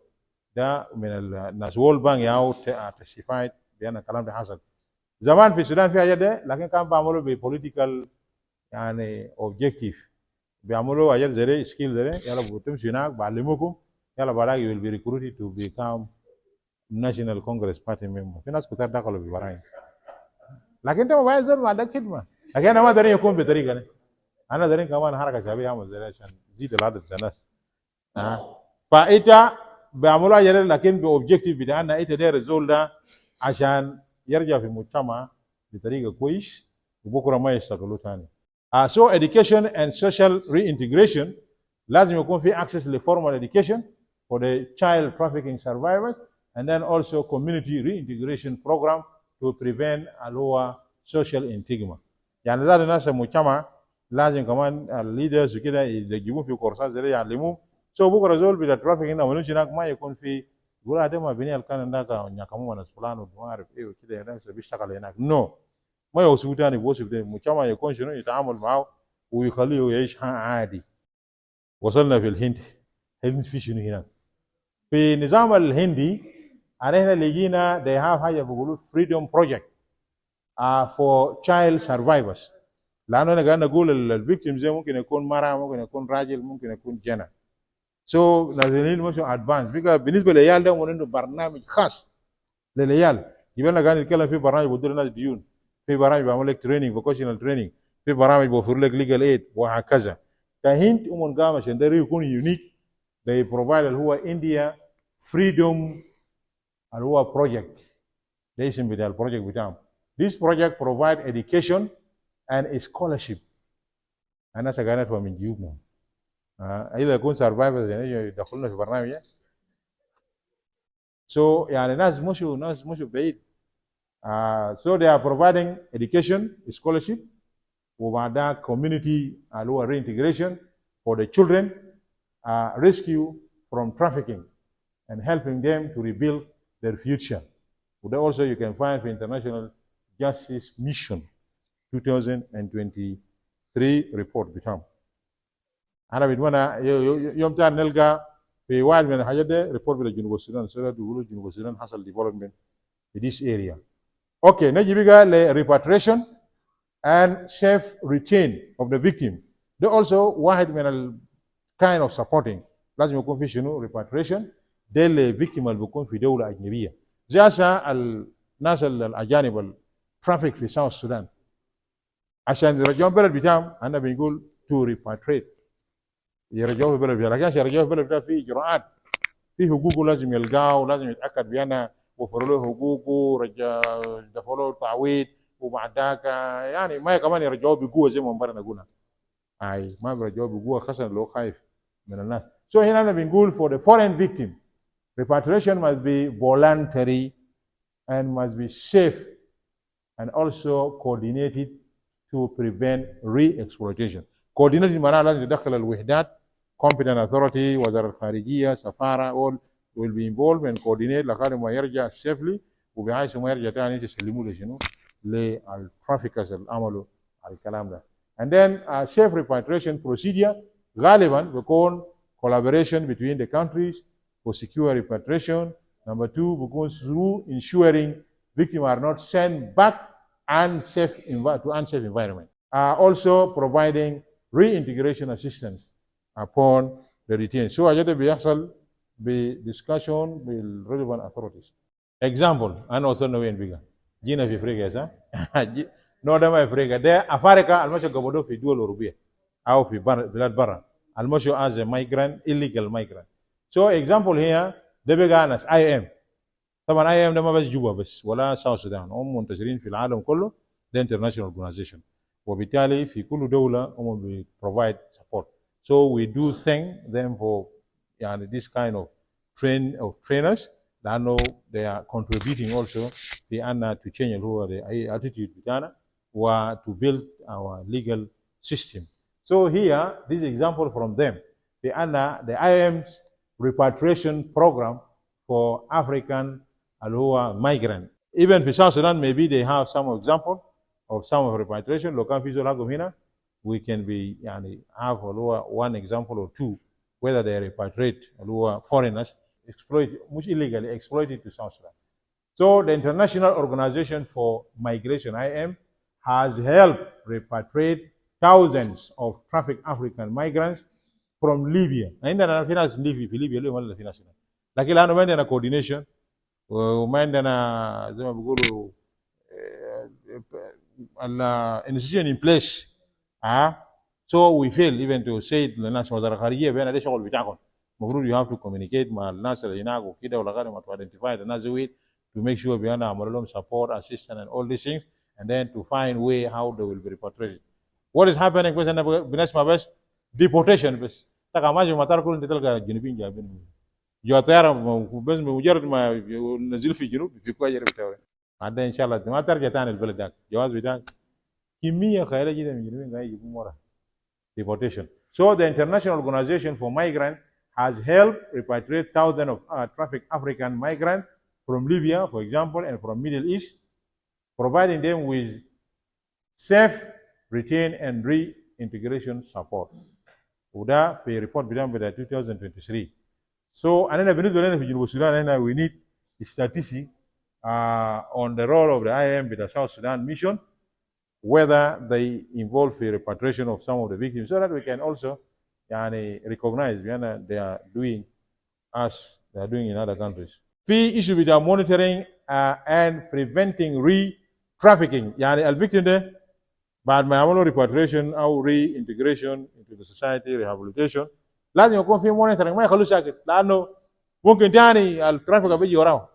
A: ده من الناس وول بانك ياو تستيفايد بأن الكلام ده حصل. زمان في السودان في حاجة ده لكن كان بيعملوا ببوليتيكال يعني اوبجيكتيف بيعملوا حاجات زي ده سكيل ده يلا بتمشي هناك بعلموكم يلا بعدها you will be recruited to become national congress party member. في ناس كتار دخلوا في براين لكن انت ما بعرف زول ما عندك خدمه. لكن انا ما دارين يكون بطريقه دي. انا دارين كمان حركه شعبيه اعمل زي عشان تزيد العدد الناس. فانت بيعملوا حاجه لكن باوبجيكتيف بتاعنا انت داير الزول ده عشان يرجع في المجتمع بطريقه كويس وبكره ما يشتغلوا ثاني. So education and social reintegration لازم يكون في access to formal education for the child trafficking survivors, and then also community reintegration program to prevent اللي هو social stigma. يعني زاد الناس المجتمع لازم كمان الليدرز وكده يجيبوه في كورسات زي يعلموه سو بكره زول بتاع ترافيكينج او هناك ما يكون في يقول هذا ما بني كان هناك نياكمو ناس فلان وما اعرف ايه وكده ناس بيشتغل هناك نو ما يوصفوا تاني بوصف ده المجتمع يكون شنو يتعامل معه ويخليه يعيش عادي. وصلنا في الهند في شنو هناك في نظام الهندي علينا لقينا they have حاجه بيقولوا freedom project for child survivors. لانه انا قاعد نقول الفيكتيم زي ممكن يكون مرأة ممكن يكون راجل ممكن يكون جنة. سو نازلين مشوا ادفانس بقى بالنسبه للعيال ده عنده برنامج خاص للعيال. يبقى قاعد نتكلم في برنامج بدور الناس ديون، في برامج بعمل لك تريننج فوكيشنال تريننج، في برامج بوفر لك ليجل ايد وهكذا. كهند قام عشان ده يكون يونيك they provide اللي هو انديا فريدوم اللي هو بروجكت. ده اسم بتاع البروجكت بتاعهم. This project provide education and scholarship. الناس قاعدة من جيوبنا. إذا يكون survivors يعني يدخلنا في برنامج. So يعني ناس مشوا بعيد. So they are providing education, scholarship, وبعدها community اللي هو reintegration for the children, rescue from trafficking, and helping them to rebuild their future. But also you can find the International Justice Mission 2023 report بتاعهم. أنا بتمنى يوم تاني نلقى في واحد من الحاجات ده ريبورت بتاع جنوب السودان سنة بيقولوا جنوب السودان حصل development في this area. Okay, نجي بقى ل repatriation and safe return of the victim. ده also واحد من ال kind of supporting. لازم يكون في شنو repatriation ده اللي victim اللي بيكون في دولة أجنبية. زي هسه الناس الأجانب الترافيك في ساوث السودان عشان يرجعون البلد بتاعهم أنا بنقول to repatriate يرجعوه في البلد بتاعهم. لكن عشان يرجعوه في البلد بتاعهم في إجراءات في حقوقه لازم يلقاه ولازم يتأكد بأنه وفروا له حقوقه دفعوا له تعويض وبعد ذاك يعني ما كمان يرجعوه بقوة زي ما مبارك نقولها. أي ما بيرجعوه بقوة خاصة لو خايف من الناس. So هنا أنا بنقول for the foreign victim repatriation must be voluntary and must be safe and also coordinated to prevent re-exploitation. Coordinated معناها لازم يدخل الوحدات competent authority وزارة الخارجية سفارة all will be involved and coordinate لغاية ما يرجع safely وبعيش ما يرجع تاني تسلموه لشنو للترافيكرز اللي عملوا الكلام ده. And then a safe repatriation procedure غالبا بيكون collaboration between the countries for secure repatriation. Number two, because through ensuring victims are not sent back to unsafe environment. Also providing reintegration assistance upon the return. So أجد بيحصل بدiscussion بالrelevant authorities. Example, أنا وصلنا وين بقى؟ جينا في أفريقيا صح؟ نو ده ما أفريقيا ده أفريقيا المشوا قبضوه في دول أوروبية أو في بلاد برا المشوا as a migrant illegal migrant. So example here ده بقى ناس IM. طبعا IM ده ما بس جوبا بس ولا ساوث السودان هم منتشرين في العالم كله ده international organization وبالتالي في كل دولة هم بي provide support. So we do thank them for يعني this kind of trainers لأنه they are contributing also بأن to change اللي هو the attitude بتاعنا و to build our legal system. So here this example from them بأن the IM's repatriation program for African اللي هو migrant. Even في South Sudan maybe they have some example of some of repatriation. لو كان في زول حقهم هنا we can be يعني have اللي هو one example or two whether they repatriate اللي هو foreigners exploit مش illegally exploited to South Sudan. So the International Organization for Migration IM has helped repatriate thousands of trafficked African migrants from Libya. عندنا في ناس في ليبيا اليوم ولا في ناس هنا. لكن لانه ما عندنا coordination وما عندنا زي ما بيقولوا institution in place so we fail even to say للناس وزارة الخارجية بأن ده شغل بتاعكم. المفروض you have to communicate مع الناس اللي هناك وكده ولغاية ما to identify الناس ذوي to make sure بأن عملوا لهم support, assistance and all these things and then to find way how they will be repatriated. What is happening بس أنا بنسمع بس deportation بس تلقى ماشي في مطار كله انت تلقى الجنوبيين جايبين جو طياره بس بمجرد ما نزلوا في الجنوب في كويس بتاعه بعدين ان شاء الله ما ترجع ثاني البلد ده جواز بتاعك كميه خياليه جدا من الجنوبيين قاعد يجيبون ورا deportation. So the International Organization for Migrants has helped repatriate thousands of trafficked African migrants from Libya, for example, and from Middle East, providing them with safe return and reintegration support. وده في ريبورت بتاع 2023. So أنا بالنسبة لنا في جنوب السودان هنا we need statistics on the role of the IAM with the South Sudan mission, whether they involve the repatriation of some of the victims, so that we can also recognize they are doing as they are doing in other countries. في issue with monitoring and preventing re-trafficking. الفيكتيم ده بعد ما يعملوا repatriation أو reintegration into the society, rehabilitation, لازم يكون في monitoring ما يخلوه ساكت لأنه ممكن تاني الترافيك بيجي وراه.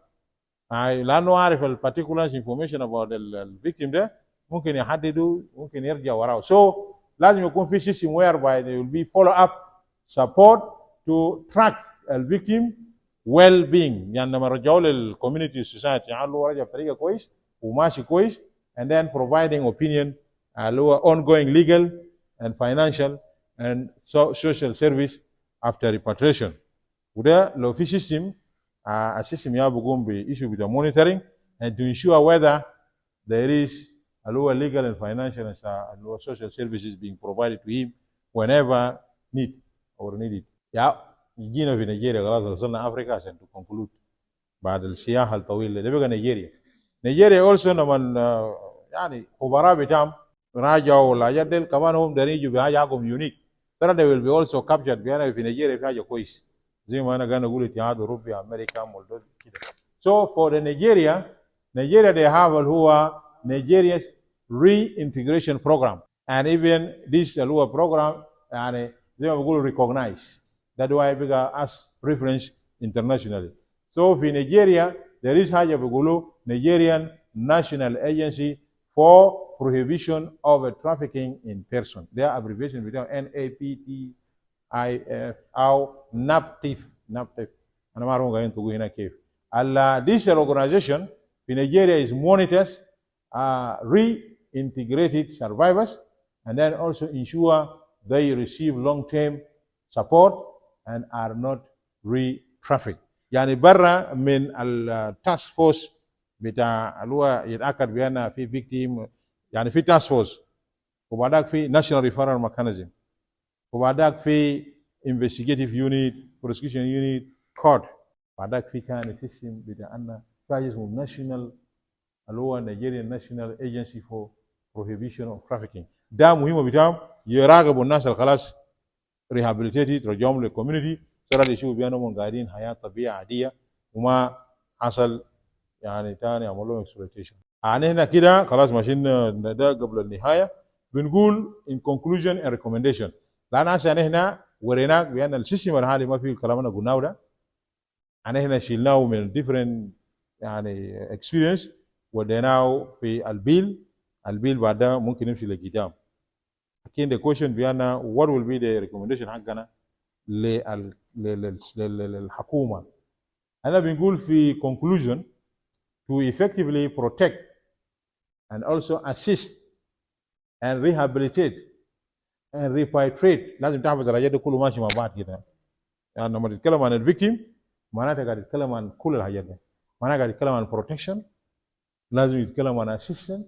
A: لأنه عارف ال particulars information about the victim ده ممكن يحددوا ممكن يرجع وراه. So لازم يكون في system whereby there will be follow up support to track the victim well being. لما رجعوا للcommunity society يعملوا رجع بطريقة كويس وماشي كويس, and then providing opinion اللي هو ongoing legal and financial and social service after repatriation. وده لو في system السيستم بيقوم بissue with the monitoring and to ensure whether there is legal and financial and social services being provided to him whenever need or needed. جينا في نيجيريا خلاص وصلنا افريقيا عشان to conclude بعد السياحه الطويله ده بقى نيجيريا also لما خبراء بتاعهم راجعوا والحاجات دي كمان هم دارين يجوا بحاجه يونيك ترى they will be also captured في نيجيريا في حاجه كويس زي ما انا قاعد اقول اتحاد اوروبي امريكا مولدوفا كده. So for the Nigeria they have هو Nigeria's reintegration program, and even this program زي ما بيقولوا recognize that why بقى as reference internationally. So في Nigeria there is حاجه بيقولوا Nigerian National Agency for Prohibition of Trafficking in Person. Their abbreviation بتاعه NAPTIF أو NAPTIF. أنا ما أعرف قاعدين تقول هنا كيف. This organization in Nigeria is monitors reintegrated survivors and then also ensure they receive long-term support and are not re-trafficked. برا من التاسك فورس بتاع اللي هو يتأكد بأن في victim في تاسك فورس وبعدك في national referral mechanism وبعدك في investigative unit, prosecution unit, court. بعدك في كان سيستم بتاعنا اسمه national اللي هو Nigerian National Agency for Prohibition of Trafficking. ده مهم بتاعهم يراقبوا الناس اللي خلاص rehabilitated رجعهم للكوميونتي صار يشوفوا بأنهم قاعدين حياة طبيعية عادية وما حصل تاني يعملوا لهم exploitation. هنا كده خلاص ماشيين ده قبل النهاية بنقول in conclusion and recommendation. لأن عشان هنا وريناك بأن السيستم الحالي ما فيه الكلام اللي قلناه ده. أنا هنا شيلناه من different experience وديناه في البيل بعدها ممكن نمشي للقدام. لكن the question بأن what will be the recommendation حقنا للحكومة. أنا بنقول في conclusion to effectively protect and also assist and rehabilitate and repatriate. لازم تحفظ الحاجات دي كله ماشي مع بعض كده. لما تتكلم عن الفيكتيم معناتها قاعد تتكلم عن كل الحاجات دي. معناتها قاعد تتكلم عن protection لازم يتكلم عن assistance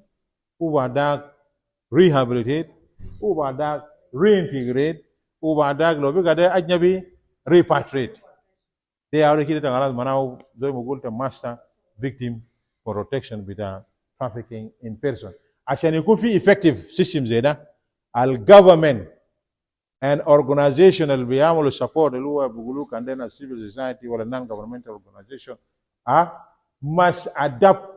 A: وبعدك rehabilitate وبعدك reintegrate وبعدك لو بقى ده أجنبي repatriate. ده أول كده خلاص معناه زي ما قلت master victim protection بتاع trafficking in person. عشان يكون في effective system زي ده الجوفرمنت and organization اللي بيعملوا support اللي هو بيقولوا عندنا civil society ولا non governmental organization must adapt.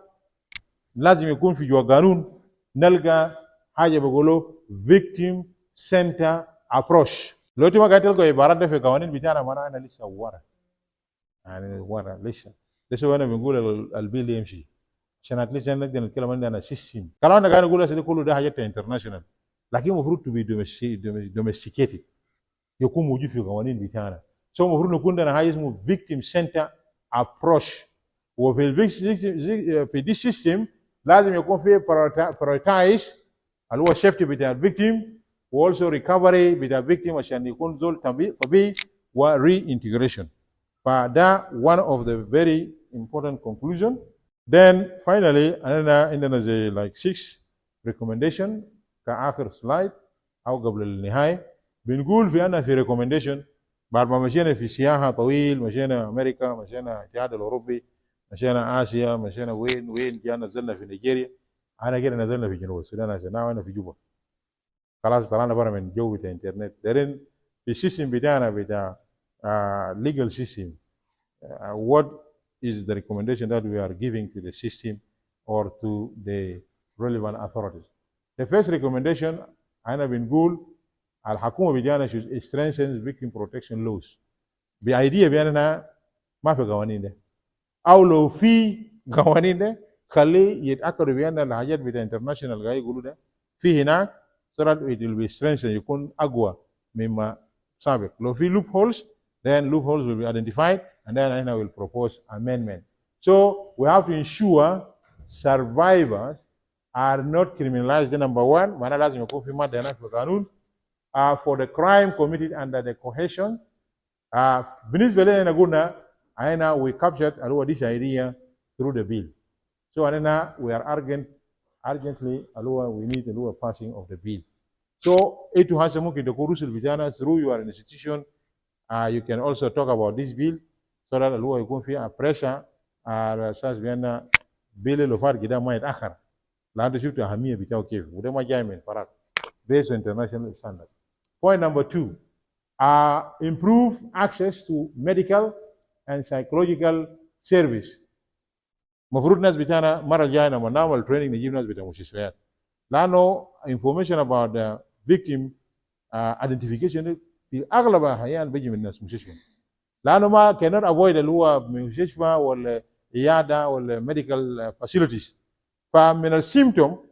A: لازم يكون في جوا قانون نلقى حاجه بيقولوا victim center approach. لو انت ما قاعد تلقى عبارات ده في القوانين بتاعنا معناها انا لسه ورا ورا لسه وانا بنقول البيل يمشي عشان اتليست نقدر نتكلم عندنا سيستم. كلامنا قاعد نقول كله ده حاجات انترناشونال لكن المفروض to be domesticated. يكون موجود في القوانين بتاعنا. سو المفروض نكون عندنا حاجه اسمه فيكتيم سنتر ابروش، وفي في دي سيستم لازم يكون في برايورتايز اللي هو السيفتي بتاع الفيكتيم، والسو ريكفري بتاع الفيكتيم عشان يكون زول طبيعي، وري انتجريشن. فده one of the very important conclusion. Then finally عندنا زي like 6 recommendation كآخر سلايد أو قبل النهاية. بنقول في أنا في recommendation بعد ما مشينا في سياحة طويل، مشينا أمريكا، مشينا الاتحاد الأوروبي، مشينا آسيا، مشينا وين جاء نزلنا في نيجيريا، أنا كده نزلنا في جنوب السودان، أنا في جوبا. خلاص طلعنا برا من جو بتاع الإنترنت. دارين في السيستم بتاعنا بتاع legal system. What is the recommendation that we are giving to the system or to the relevant authorities? The first recommendation أنا بنقول الحكومة بتاعنا should strengthen victim protection laws. بأيديا بأننا ما في قوانين ده، أو لو في قوانين ده خليه يتأكدوا بأن الحاجات بتاع international قاعد يقولوا ده في هناك so that it will be strengthened، يكون أقوى مما سابق. لو في loopholes then loopholes will be identified and then I will propose amendment. So we have to ensure survivors are not criminalized. The number one, maana lazima يكون في مادة هناك في القانون for the crime committed under the cohesion. بالنسبة لنا قلنا أنا we captured اللي هو this idea through the bill. So أنا we are urgently اللي هو we need اللي هو passing of the bill. So إنتوا هسه ممكن تكون رسل بتاعنا through your institution. You can also talk about this bill so that اللي هو يكون فيها pressure على أساس بأن bill اللي فات كده ما يتأخر. لأنه شفت أهمية بتاعه كيف، وده ما جاي من فراغ based on international standard. Point number 2, improve access to medical and psychological service. مفروض ناس بتاعنا مرة الجاية لما نعمل training نجيب ناس بتاع مستشفيات، لأنه information about the victim identification في أغلب الأحيان بيجي من ناس مستشفى، لأنه ما cannot avoid اللي هو مستشفى ولا عيادة ولا medical facilities. فمن السيمتوم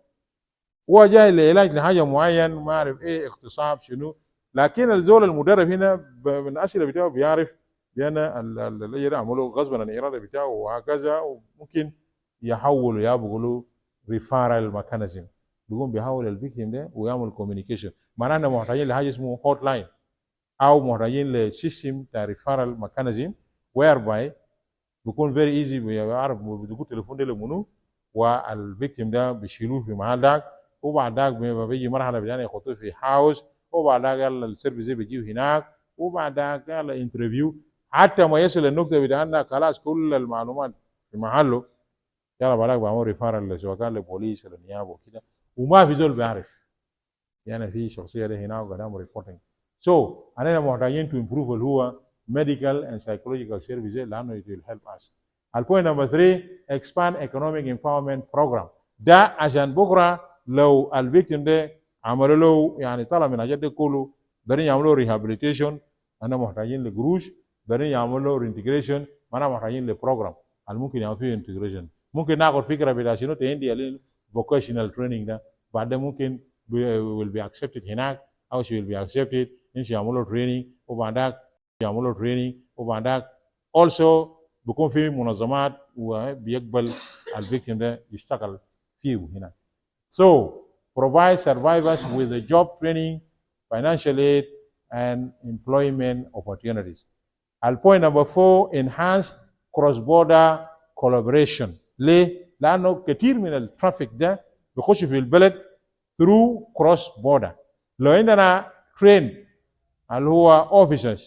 A: هو جاي لعلاج لحاجة معين ما أعرف إيه اغتصاب شنو، لكن الزول المدرب هنا من الأسئلة بتاعه بيعرف بأن اللي يعملوا غصبا عن الإرادة بتاعه وهكذا، وممكن يحولوا يا بيقولوا ريفارال ميكانيزم، بيقوم بيحول الفيكتيم ده ويعمل كوميونيكيشن. معناها محتاجين لحاجة اسمه هوت لاين أو محتاجين لسيستم بتاع ريفارال ميكانيزم وير باي بيكون فيري ايزي، بيعرف بتقول تليفون ده لمنو والفيكتيم ده بيشيلوه في محل داك، وبعد ذاك بيجي مرحله بتاعنا يحطوه في هاوس، وبعد ذاك السيرفيس بيجيه هناك، وبعد ذاك الانترفيو حتى ما يصل النقطه بتاعنا خلاص كل المعلومات في محله، يلا بعد ذاك بعمل ريفارل سواء كان للبوليس ولا النيابه وكده، وما في زول بيعرف يعني في شخصيه ده هنا وقاعد يعمل ريبورتنج. سو انا محتاجين تو امبروف اللي هو medical and psychological services لانه it will help us. البوينت نمبر 3 expand economic empowerment program. ده عشان بكره لو الفيكتيم ده عملوا له يعني طلع من الحاجات دي كله دارين يعملوا ريهابيليتيشن، انا محتاجين لقروش، دارين يعملوا رينتجريشن، انا محتاجين لبروجرام اللي ممكن يعملوا فيه انتجريشن. ممكن ناخد فكره بتاع شنو تهندي الفوكيشنال تريننج ده، بعدين ممكن will be accepted هناك او she will be accepted ان يعملوا تريننج، وبعدك يعملوا تريننج، وبعدك also بيكون في منظمات وبيقبل الفيكتيم ده يشتغل فيه هنا. So provide survivors with the job training, financial aid and employment opportunities. البوينت نمبر 4 enhance cross border collaboration. ليه؟ لأنه كثير من الترافيك ده بيخش في البلد through cross border. لو عندنا train اللي هو officers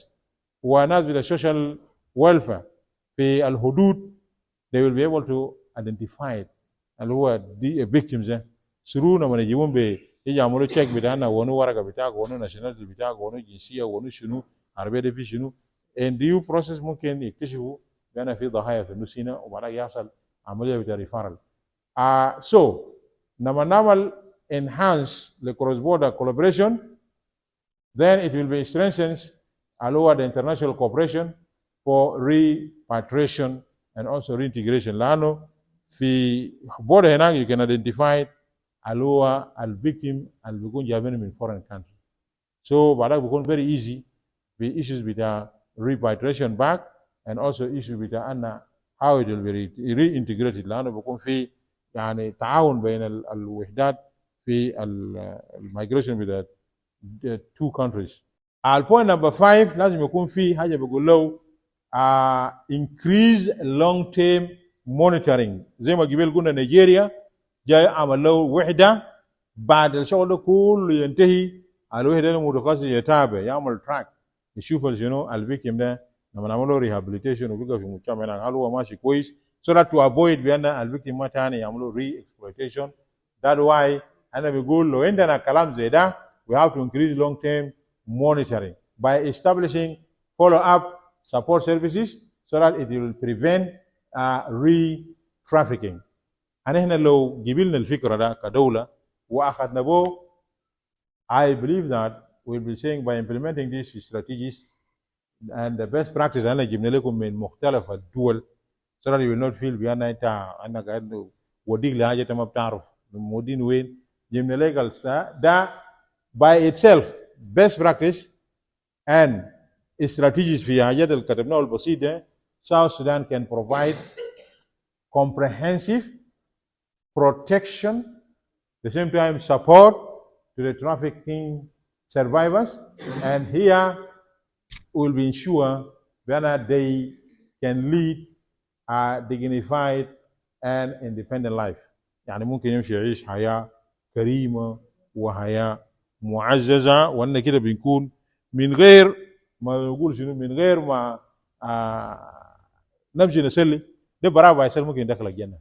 A: وناس بتاع social welfare في الحدود they will be able to identify اللي هو دي victims through لما يجيبون يجي يعملوا تشيك بتاعنا ونو ورقه بتاعك ونو ناشوناليتي بتاعك ونو جنسيه ونو شنو عربيه دي في شنو and due process ممكن يكتشفوا بان في ضحايا في النص هنا وبعدين يحصل عمليه بتاع ريفارل. So لما نعمل enhance the cross border collaboration then it will be strengthened اللي هو the international cooperation for repatriation and also reintegration. لانه في border هناك you can identify اللي هو الفيكتيم اللي بيكون جايبينه من foreign country. So بعدك بيكون very easy في issues بتاع repatriation back and also issues بتاع أن how it will be reintegrated لأنه بيكون في يعني تعاون بين الوحدات في المigration بتاع two countries. البوينت نمبر 5 لازم يكون في حاجة بيقول له increase long term monitoring. زي ما قبل قلنا نيجيريا جاي عمل له وحدة بعد الشغل ده كله ينتهي الوحدة المتخصص يتابع يعمل تراك يشوف شنو الفيكتيم ده لما نعمل له ريهابيليتيشن وبيبقى في مجتمع هناك هل هو ماشي كويس so that to avoid بأن الفيكتيم ما تاني يعملوا ري exploitation. That's why أنا بقول لو عندنا كلام زي ده we have to increase long term monitoring by establishing follow-up support services so that it will prevent re-trafficking. هنا لو قبلنا الفكرة ده كدولة وأخذنا به I believe that we'll be saying by implementing these strategies and the best practice أنا جبنا لكم من مختلف الدول so that you will not feel بأن أنا قاعد وديك لحاجة ما بتعرف مودين وين جبنا لك ده by itself best practice and strategies في حاجات اللي كتبناها البسيط ده South Sudan can provide comprehensive protection at the same time support to the trafficking survivors and here will be ensure that they can lead a dignified and independent life. يعني ممكن يمشي يعيش حياة كريمة وحياة معززة وأن كده بنكون من غير ما نقول شنو من غير ما نمشي نسلي ده برافو يسال ممكن يدخل الجنة.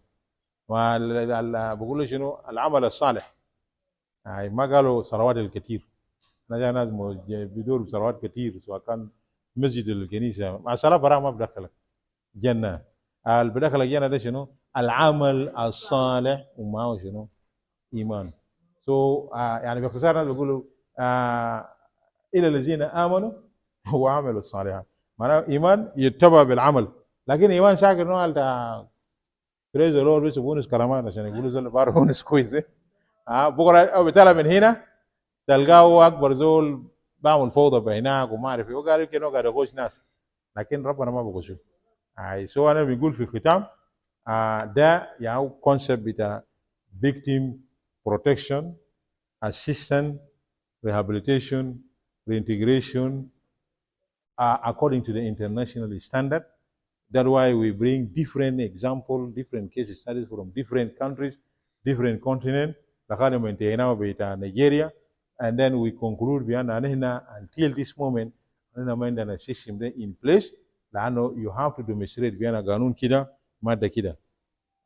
A: بقول شنو العمل الصالح يعني ما قالوا ثروات الكثير نجا ناس بدور ثروات كثير سواء كان مسجد الكنيسة مع الصلاة برافو ما بدخلك جنة اللي بدخل الجنة ده شنو العمل الصالح وما هو شنو إيمان. يعني باختصار الناس بيقولوا إلى الذين آمنوا وعملوا الصالحات معناه إيمان يتبع بالعمل لكن إيمان ساكن نوع بتاع بريز لورد بس بونس كرامات عشان يقولوا زول بار بونس كويس بكره او بالتالي من هنا تلقاه اكبر زول بعمل فوضى بيناك وما اعرف ايه وقال يمكن قاعد يغش ناس لكن ربنا ما بيغشه. سو انا بنقول في الختام ده يعني كونسبت بتاع victim protection assistance rehabilitation reintegration according to the international standard. That's why we bring different examples, different case studies from different countries, different continents. Nigeria, and then we conclude until this moment, a system in place. You have to demonstrate ganun kida, mada kida.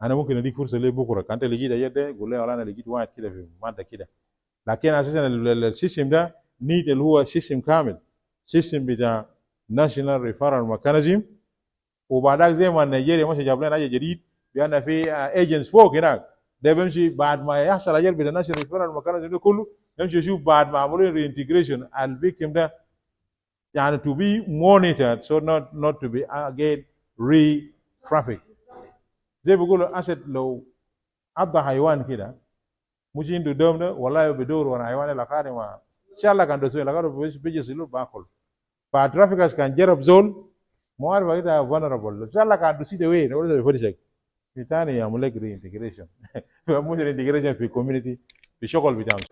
A: أنا ممكن أديك فرصة ليه بكرة كأنت لقيت يده قول لي والله أنا لقيت واحد كده في مادة كده لكن أساسا السيستم ده نيد اللي هو سيستم كامل سيستم بتاع national referral mechanism وبعدك زي ما نيجيريا مش جاب لنا حاجة جديد بأن في ايجنتس فوق هناك ده بيمشي بعد ما يحصل أجل بتاع national referral mechanism ده كله يمشي يشوف بعد ما عملوا reintegration الفيكتيم ده يعني to be monitored so not to be again re-trafficked. زي بيقولوا أسد لو عض حيوان كده مش عنده دم ده والله بدور ورا حيوان لقاري ما إن شاء الله كان دسوي لقاري بيجي سلول باكل فالترافيكرز كان جرب زول ما عارف كده vulnerable إن شاء الله كان دسي ده وين ولا بيفرشك في ثاني يعمل لك reintegration في reintegration في community في شغل بتاعهم.